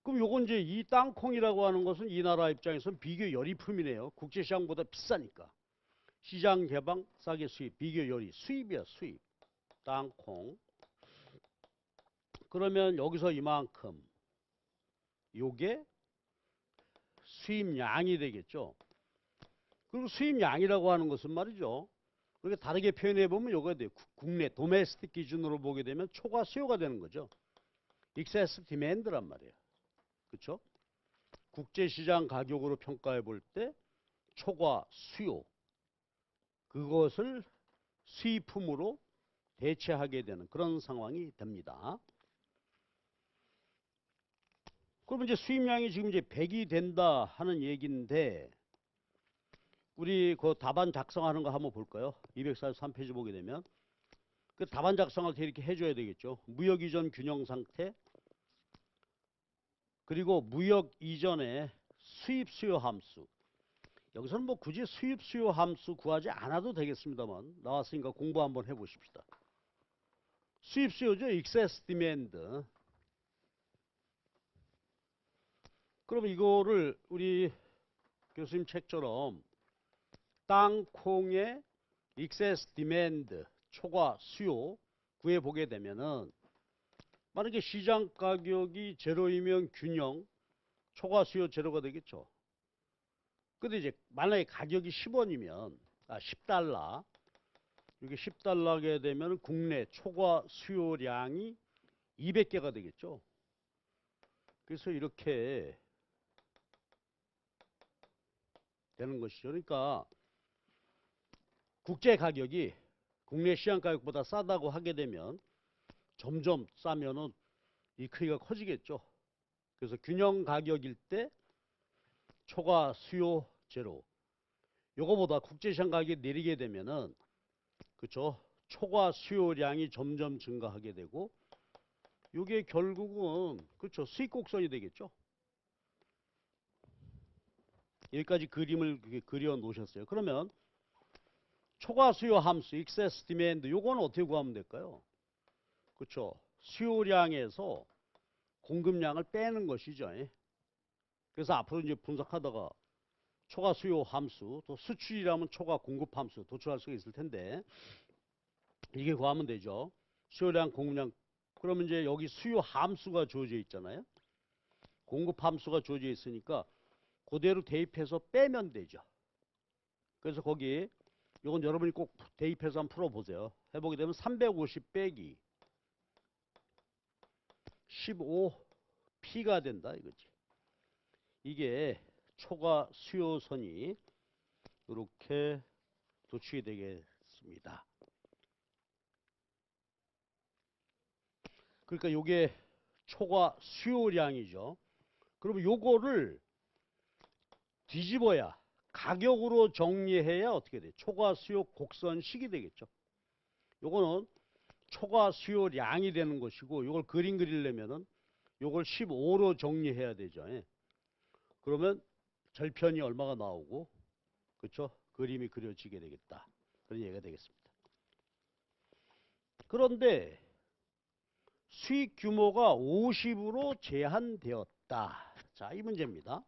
그럼 요건 이제 이 땅콩이라고 하는 것은 이 나라 입장에서는 비교 열의품이네요. 국제시장보다 비싸니까. 시장 개방 싸게 수입, 비교 열의, 수입이야 수입. 땅콩. 그러면 여기서 이만큼 요게 수입량이 되겠죠. 그리고 수입량이라고 하는 것은 말이죠. 그렇게 다르게 표현해 보면 요거 돼요. 국내 도메스틱 기준으로 보게 되면 초과 수요가 되는 거죠. excess demand란 말이에요. 그렇죠? 국제시장 가격으로 평가해 볼 때 초과 수요 그것을 수입품으로 대체하게 되는 그런 상황이 됩니다. 그럼 이제 수입량이 지금 이제 100이 된다 하는 얘기인데 우리 그 답안 작성하는 거 한번 볼까요? 243페이지 보게 되면 그 답안 작성할 때 이렇게 해줘야 되겠죠. 무역 이전 균형 상태 그리고 무역 이전의 수입 수요 함수. 여기서는 뭐 굳이 수입 수요 함수 구하지 않아도 되겠습니다만 나왔으니까 공부 한번 해보십시다. 수입 수요죠. excess demand. 그럼 이거를 우리 교수님 책처럼 땅콩의 excess demand 초과 수요 구해보게 되면은 만약에 시장 가격이 제로이면 균형 초과 수요 제로가 되겠죠. 근데 이제 만약에 가격이 10원이면 10달러 이게 10달러게 되면 국내 초과 수요량이 200개가 되겠죠. 그래서 이렇게 되는 것이죠. 그러니까 국제 가격이 국내 시장 가격보다 싸다고 하게 되면 점점 싸면은 이 크기가 커지겠죠. 그래서 균형 가격일 때 초과 수요 제로. 요거보다 국제시장 가격이 내리게 되면은 그렇죠. 초과 수요량이 점점 증가하게 되고 이게 결국은 그렇죠. 수익 곡선이 되겠죠. 여기까지 그림을 그려 놓으셨어요. 그러면 초과 수요 함수 excess demand 요거는 어떻게 구하면 될까요? 그렇죠. 수요량에서 공급량을 빼는 것이죠. 그래서 앞으로 이제 분석하다가 초과 수요 함수 또 수출이라면 초과 공급 함수 도출할 수가 있을 텐데 이게 구하면 되죠. 수요량 공급량 그러면 이제 여기 수요 함수가 주어져 있잖아요. 공급 함수가 주어져 있으니까 그대로 대입해서 빼면 되죠. 그래서 거기 이건 여러분이 꼭 대입해서 한번 풀어보세요. 해보게 되면 350 빼기 15P가 된다 이거지. 이게 초과 수요선이 이렇게 도출이 되겠습니다. 그러니까 이게 초과 수요량이죠. 그러면 요거를 뒤집어야 가격으로 정리해야 어떻게 돼? 초과 수요 곡선식이 되겠죠. 요거는 초과 수요량이 되는 것이고 요걸 그림 그리려면은 요걸 15로 정리해야 되죠. 그러면 절편이 얼마가 나오고 그렇죠? 그림이 그려지게 되겠다. 그런 얘기가 되겠습니다. 그런데 수익 규모가 50으로 제한되었다. 자, 이 문제입니다.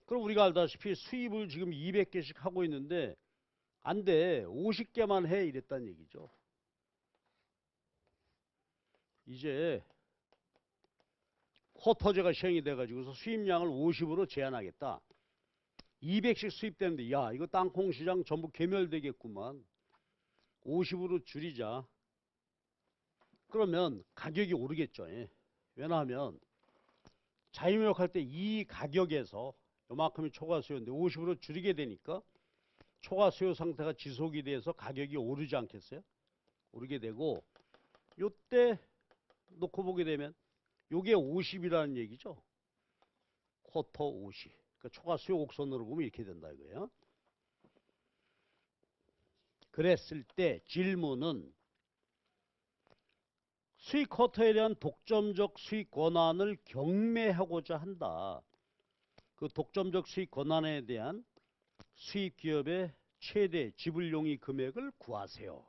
그럼 우리가 알다시피 수입을 지금 200개씩 하고 있는데 안 돼. 50개만 해 이랬단 얘기죠. 이제 쿼터제가 시행이 돼가지고서 수입량을 50으로 제한하겠다. 200씩 수입되는데 야 이거 땅콩 시장 전부 괴멸되겠구만. 50으로 줄이자. 그러면 가격이 오르겠죠. 예. 왜냐하면 자유무역할 때 이 가격에서 요만큼이 초과 수요인데 50으로 줄이게 되니까 초과 수요 상태가 지속이 돼서 가격이 오르지 않겠어요? 오르게 되고 요때 놓고 보게 되면 요게 50이라는 얘기죠. 쿼터 50. 그러니까 초과 수요 곡선으로 보면 이렇게 된다 이거예요. 그랬을 때 질문은 수익 쿼터에 대한 독점적 수익 권한을 경매하고자 한다. 그 독점적 수익 권한에 대한 수입 기업의 최대 지불 용의 금액을 구하세요.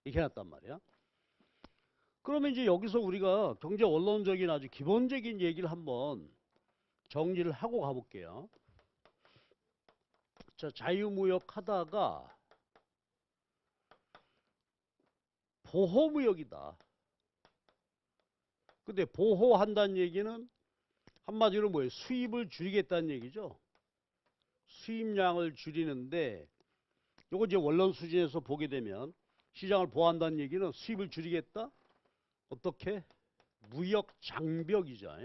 이렇게 해놨단 말이야. 그러면 이제 여기서 우리가 경제 원론적인 아주 기본적인 얘기를 한번 정리를 하고 가볼게요. 자, 자유무역 하다가 보호무역이다. 근데 보호한다는 얘기는 한마디로 뭐예요? 수입을 줄이겠다는 얘기죠. 수입량을 줄이는데 요거 이제 원론 수준에서 보게 되면 시장을 보호한다는 얘기는 수입을 줄이겠다? 어떻게? 무역 장벽이죠.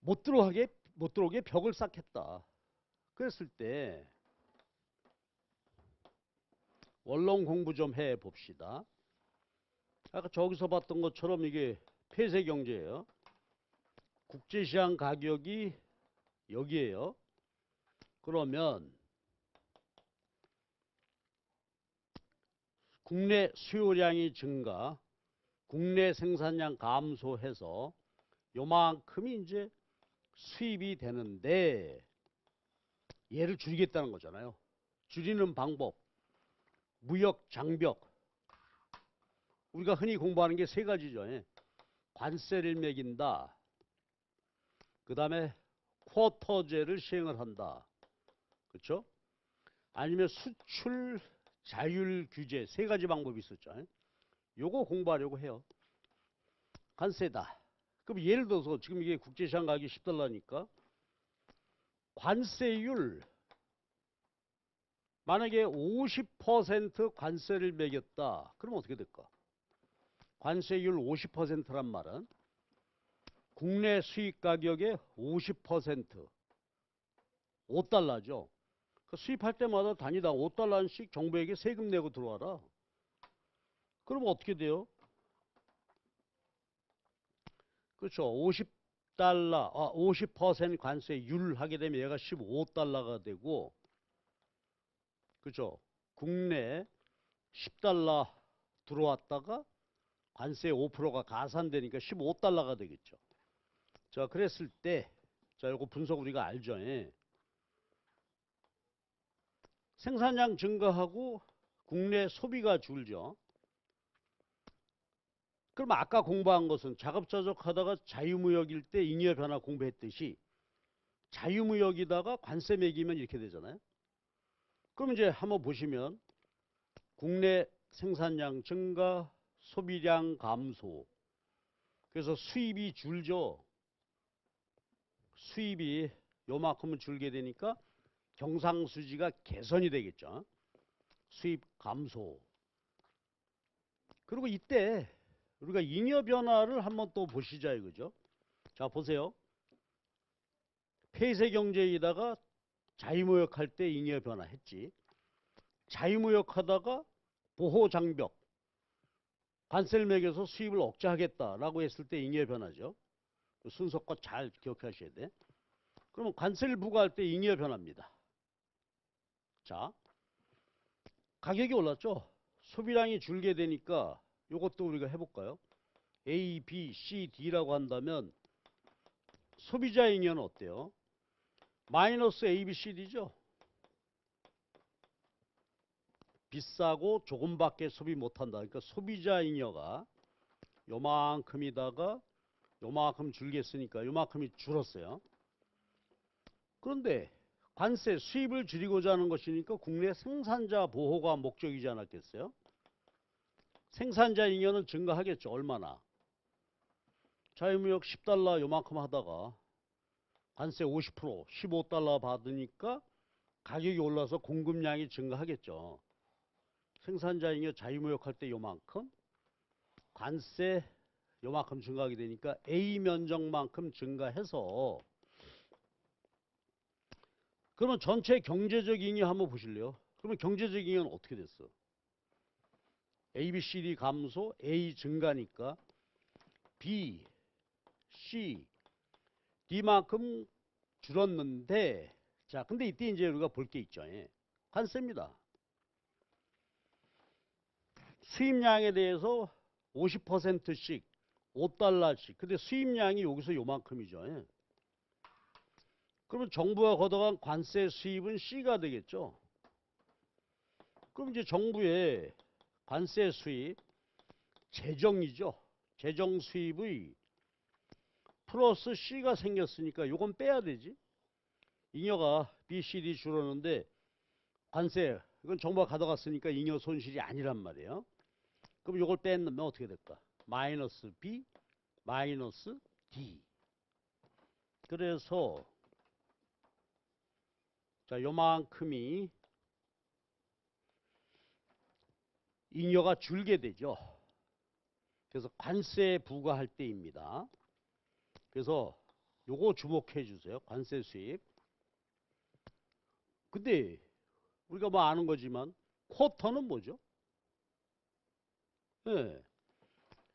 못 들어오게 벽을 쌓겠다. 그랬을 때 원론 공부 좀 해 봅시다. 아까 저기서 봤던 것처럼 이게 폐쇄 경제예요. 국제시장 가격이 여기에요. 그러면 국내 수요량이 증가, 국내 생산량 감소해서 요만큼이 이제 수입이 되는데 얘를 줄이겠다는 거잖아요. 줄이는 방법, 무역 장벽. 우리가 흔히 공부하는 게 세 가지죠. 관세를 매긴다. 그 다음에 쿼터제를 시행을 한다. 그렇죠? 아니면 수출 자율 규제 세 가지 방법이 있었죠. 요거 공부하려고 해요. 관세다. 그럼 예를 들어서 지금 이게 국제시장 가격이 10달러니까 관세율 만약에 50% 관세를 매겼다. 그럼 어떻게 될까? 관세율 50%란 말은 국내 수입 가격의 50% 5달러죠. 그 수입할 때마다 단위당 5달러씩 정부에게 세금 내고 들어와라. 그럼 어떻게 돼요? 그렇죠. 50달러, 50% 관세율 하게 되면 얘가 15달러가 되고, 그렇죠. 국내 10달러 들어왔다가 관세 5%가 가산되니까 15달러가 되겠죠. 자, 그랬을 때, 자, 요거 분석 우리가 알죠. 생산량 증가하고 국내 소비가 줄죠. 그럼 아까 공부한 것은 자급자족 하다가 자유무역일 때 잉여 변화 공부했듯이 자유무역이다가 관세 매기면 이렇게 되잖아요. 그럼 이제 한번 보시면 국내 생산량 증가, 소비량 감소. 그래서 수입이 줄죠. 수입이 요만큼은 줄게 되니까 경상수지가 개선이 되겠죠. 수입 감소. 그리고 이때 우리가 잉여 변화를 한번 또 보시자 이거죠. 자, 보세요. 폐쇄 경제에다가 자유무역할 때 잉여 변화 했지. 자유무역하다가 보호 장벽, 관세를 매겨서 수입을 억제하겠다라고 했을 때 잉여 변화죠. 순서껏 잘 기억하셔야 돼. 그러면 관세를 부과할 때 잉여 변화입니다. 자, 가격이 올랐죠. 소비량이 줄게 되니까 이것도 우리가 해볼까요? A, B, C, D라고 한다면 소비자 잉여는 어때요? 마이너스 A, B, C, D죠. 비싸고 조금밖에 소비 못한다. 그러니까 소비자 잉여가 요만큼이다가 요만큼 줄겠으니까 요만큼이 줄었어요. 그런데 관세 수입을 줄이고자 하는 것이니까 국내 생산자 보호가 목적이지 않았겠어요? 생산자 잉여는 증가하겠죠. 얼마나? 자유무역 10달러 요만큼 하다가 관세 50%, 15달러 받으니까 가격이 올라서 공급량이 증가하겠죠. 생산자 잉여 자유무역 할 때 요만큼, 관세 요만큼 증가하게 되니까 A 면적만큼 증가해서, 그러면 전체 경제적 잉여 한번 보실래요? 그러면 경제적 잉여는 어떻게 됐어? A, B, C, D 감소, A 증가니까 B, C, D만큼 줄었는데, 자, 근데 이때 이제 우리가 볼 게 있죠. 예. 관세입니다. 수입량에 대해서 50%씩 5달러씩. 근데 수입량이 여기서 요만큼이죠. 예. 그러면 정부가 걷어간 관세 수입은 C가 되겠죠. 그럼 이제 정부의 관세 수입, 재정이죠. 재정 수입의 플러스 C가 생겼으니까 요건 빼야 되지. 잉여가 B, C, D 줄었는데 관세, 이건 정부가 가져갔으니까 잉여 손실이 아니란 말이에요. 그럼 요걸 빼면 어떻게 될까? 마이너스 B, 마이너스 D. 그래서 자, 요만큼이 잉여가 줄게 되죠. 그래서 관세 부과할 때입니다. 그래서 요거 주목해 주세요. 관세 수입. 근데 우리가 뭐 아는 거지만 쿼터는 뭐죠? 네.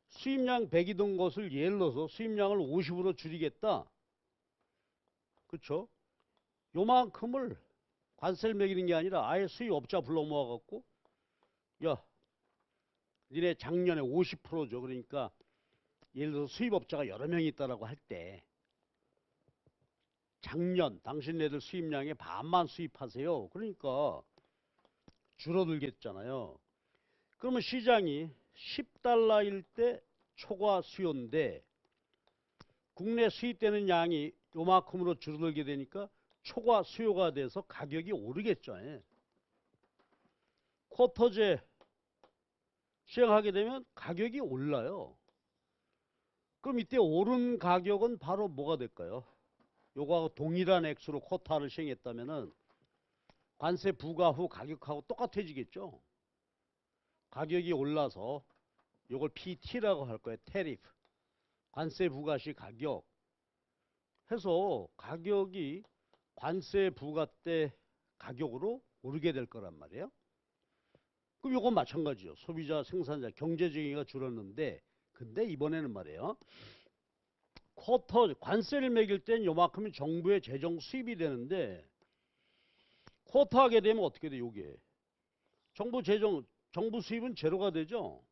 수입량 100이던 것을 예를 들어서 수입량을 50으로 줄이겠다. 그렇죠? 요만큼을 관세를 매기는 게 아니라 아예 수입업자 불러 모아갖고 야, 니네 작년에 50%죠. 그러니까 예를 들어서 수입업자가 여러 명이 있다라고 할 때 작년 당신네들 수입량의 반만 수입하세요. 그러니까 줄어들겠잖아요. 그러면 시장이 10달러일 때 초과 수요인데 국내 수입되는 양이 요만큼으로 줄어들게 되니까 초과 수요가 돼서 가격이 오르겠죠. 예. 쿼터제 시행하게 되면 가격이 올라요. 그럼 이때 오른 가격은 바로 뭐가 될까요? 요거하고 동일한 액수로 쿼터를 시행했다면은 관세 부과 후 가격하고 똑같아지겠죠. 가격이 올라서 요걸 PT라고 할 거예요. 테리프. 관세 부과 시 가격. 해서 가격이 관세 부과 때 가격으로 오르게 될 거란 말이에요. 그럼 요건 마찬가지죠. 소비자, 생산자, 경제적인가 줄었는데 근데 이번에는 말이에요. 쿼터 관세를 매길 땐 요만큼이 정부의 재정 수입이 되는데 쿼터 하게 되면 어떻게 돼? 요게 정부 수입은 제로가 되죠.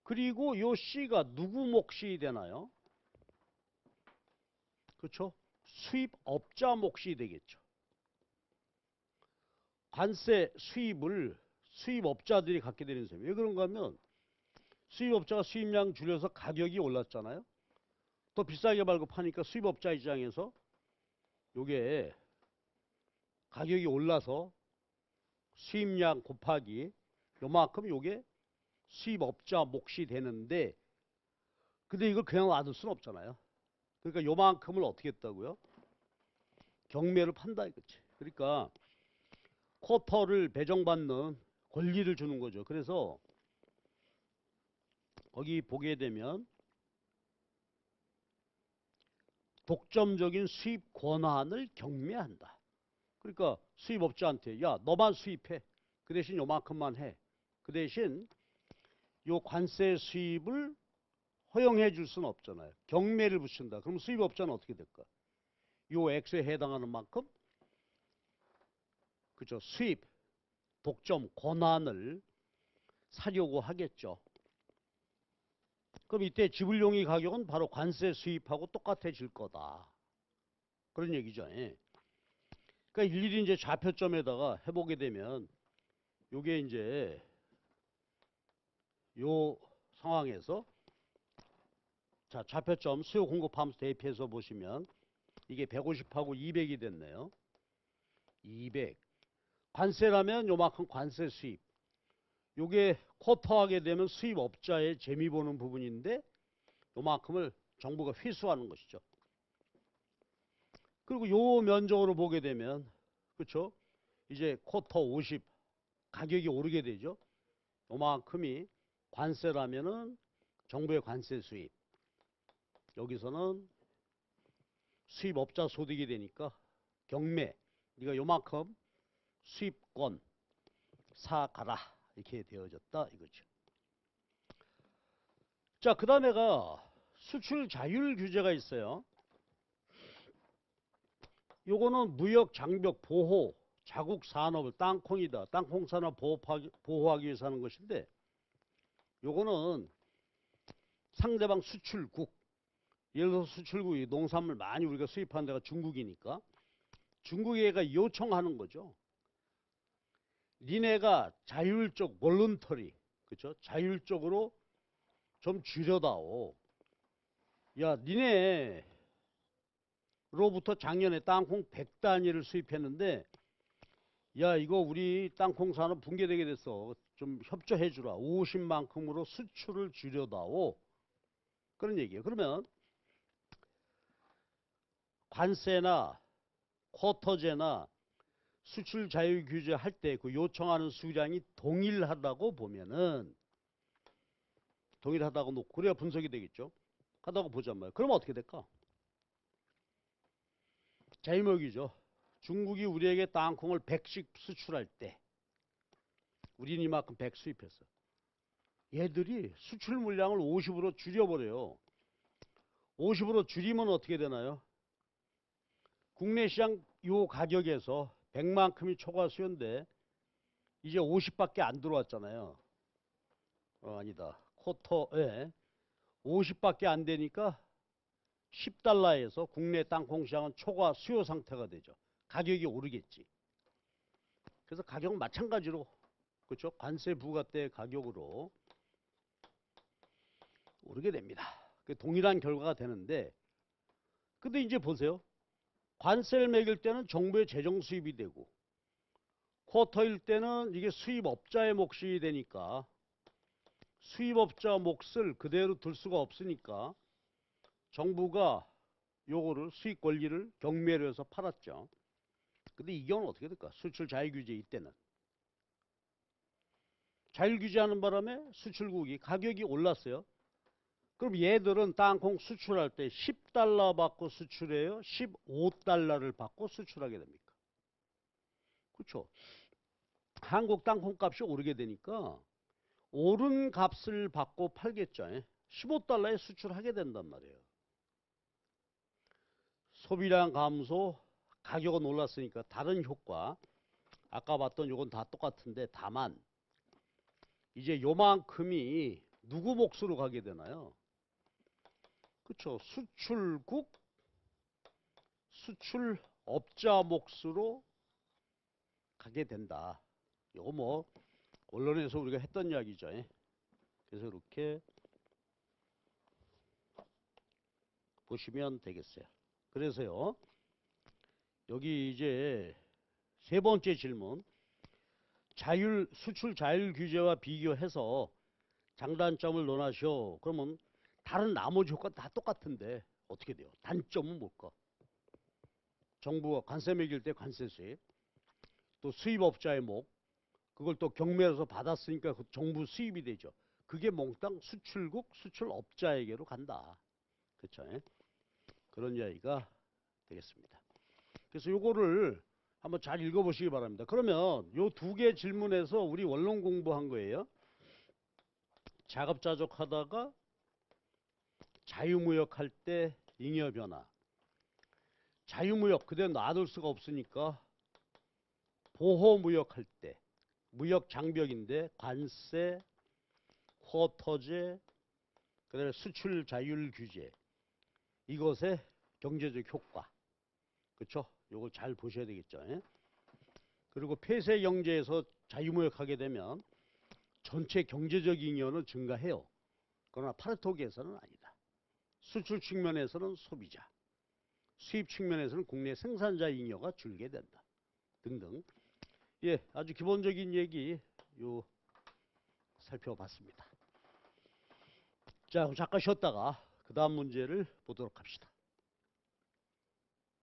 그리고 요 C가 누구 몫이 되나요? 그렇죠? 수입업자 몫이 되겠죠. 관세 수입을 수입업자들이 갖게 되는 셈이에요. 왜 그런가 하면 수입업자가 수입량 줄여서 가격이 올랐잖아요. 더 비싸게 발급하니까 수입업자 입장에서 요게 가격이 올라서 수입량 곱하기 요만큼 요게 수입업자 몫이 되는데 근데 이걸 그냥 놔둘 수는 없잖아요. 그러니까 요만큼을 어떻게 했다고요? 경매를 판다 이거지. 그러니까 쿼터를 배정받는 권리를 주는 거죠. 그래서 거기 보게 되면 독점적인 수입 권한을 경매한다. 그러니까 수입업자한테 야 너만 수입해. 그 대신 요만큼만 해. 그 대신 요 관세 수입을 허용해 줄 수는 없잖아요. 경매를 붙인다. 그럼 수입업자는 어떻게 될까? 요 액수에 해당하는 만큼 그죠? 수입 독점 권한을 사려고 하겠죠. 그럼 이때 지불용의 가격은 바로 관세 수입하고 똑같아질 거다. 그런 얘기죠. 예. 그러니까 일일이 이제 좌표점에다가 해보게 되면 요게 이제 요 상황에서 자 좌표점 수요 공급 함수 대입해서 보시면 이게 150하고 200이 됐네요. 200 관세라면 요만큼 관세 수입 요게 쿼터하게 되면 수입업자의 재미 보는 부분인데 요만큼을 정부가 회수하는 것이죠. 그리고 요 면적으로 보게 되면 그렇죠? 이제 쿼터 50 가격이 오르게 되죠. 요만큼이 관세라면은 정부의 관세 수입. 여기서는 수입업자 소득이 되니까 경매 네가 요만큼 수입권 사가라 이렇게 되어졌다 이거죠. 자, 그 다음에가 수출 자율 규제가 있어요. 요거는 무역 장벽 보호 자국 산업을 땅콩이다. 땅콩 산업 보호하기 위해서 하는 것인데 요거는 상대방 수출국 예를 들어서 수출국이 농산물 많이 우리가 수입하는 데가 중국이니까 중국에가 요청하는 거죠. 니네가 자율적 볼런터리 그렇죠? 자율적으로 좀 줄여다오. 야, 니네로부터 작년에 땅콩 100단위를 수입했는데 야, 이거 우리 땅콩 산업 붕괴되게 됐어. 좀 협조해 주라. 50만큼으로 수출을 줄여다오. 그런 얘기예요. 그러면 관세나 쿼터제나 수출 자유 규제 할 때 그 요청하는 수량이 동일하다고 보면은 동일하다고 놓고 그래야 분석이 되겠죠. 하다고 보잔 말이에요. 그러면 어떻게 될까? 자유무역이죠. 중국이 우리에게 땅콩을 100씩 수출할 때 우리는 이만큼 100 수입했어. 얘들이 수출 물량을 50으로 줄여버려요. 50으로 줄이면 어떻게 되나요? 국내 시장 요 가격에서 100만큼이 초과 수요인데 이제 50밖에 안 들어왔잖아요. 아니다. 쿼터에 50밖에 안 되니까 10달러에서 국내 땅콩 시장은 초과 수요 상태가 되죠. 가격이 오르겠지. 그래서 가격은 마찬가지로 그렇죠? 관세 부과 때 가격으로 오르게 됩니다. 동일한 결과가 되는데 근데 이제 보세요. 관세를 매길 때는 정부의 재정 수입이 되고 쿼터일 때는 이게 수입업자의 몫이 되니까 수입업자 몫을 그대로 둘 수가 없으니까 정부가 요거를 수익 권리를 경매로 해서 팔았죠. 근데 이 경우는 어떻게 될까? 수출 자유규제 이때는. 자율규제하는 바람에 수출국이 가격이 올랐어요. 그럼 얘들은 땅콩 수출할 때 10달러 받고 수출해요? 15달러를 받고 수출하게 됩니까? 그렇죠. 한국 땅콩 값이 오르게 되니까 오른 값을 받고 팔겠죠. 15달러에 수출하게 된단 말이에요. 소비량 감소, 가격은 올랐으니까 다른 효과 아까 봤던 요건 다 똑같은데 다만 이제 요만큼이 누구 몫으로 가게 되나요? 그렇죠. 수출국, 수출업자 몫으로 가게 된다. 요거 뭐 언론에서 우리가 했던 이야기죠. 그래서 이렇게 보시면 되겠어요. 그래서요. 여기 이제 세 번째 질문. 수출 자율 규제와 비교해서 장단점을 논하시오. 그러면 다른 나머지 효과 다 똑같은데 어떻게 돼요? 단점은 뭘까? 정부가 관세 매길 때 관세 수입, 또 수입업자의 목, 그걸 또 경매에서 받았으니까 그 정부 수입이 되죠. 그게 몽땅 수출국, 수출업자에게로 간다. 그렇죠? 그런 이야기가 되겠습니다. 그래서 요거를 한번 잘 읽어보시기 바랍니다. 그러면 요 두 개 질문에서 우리 원론 공부한 거예요. 자급자족 하다가 자유무역 할 때 잉여 변화. 자유무역 그대로 놔둘 수가 없으니까 보호무역 할 때 무역 장벽인데 관세, 쿼터제, 그다음에 수출 자율 규제 이것의 경제적 효과. 그렇죠? 요거 잘 보셔야 되겠죠. 그리고 폐쇄 경제에서 자유무역하게 되면 전체 경제적 잉여는 증가해요. 그러나 파르토기에서는 아니다. 수출 측면에서는 소비자, 수입 측면에서는 국내 생산자 잉여가 줄게 된다. 등등. 예, 아주 기본적인 얘기 요 살펴봤습니다. 자, 그럼 잠깐 쉬었다가 그 다음 문제를 보도록 합시다.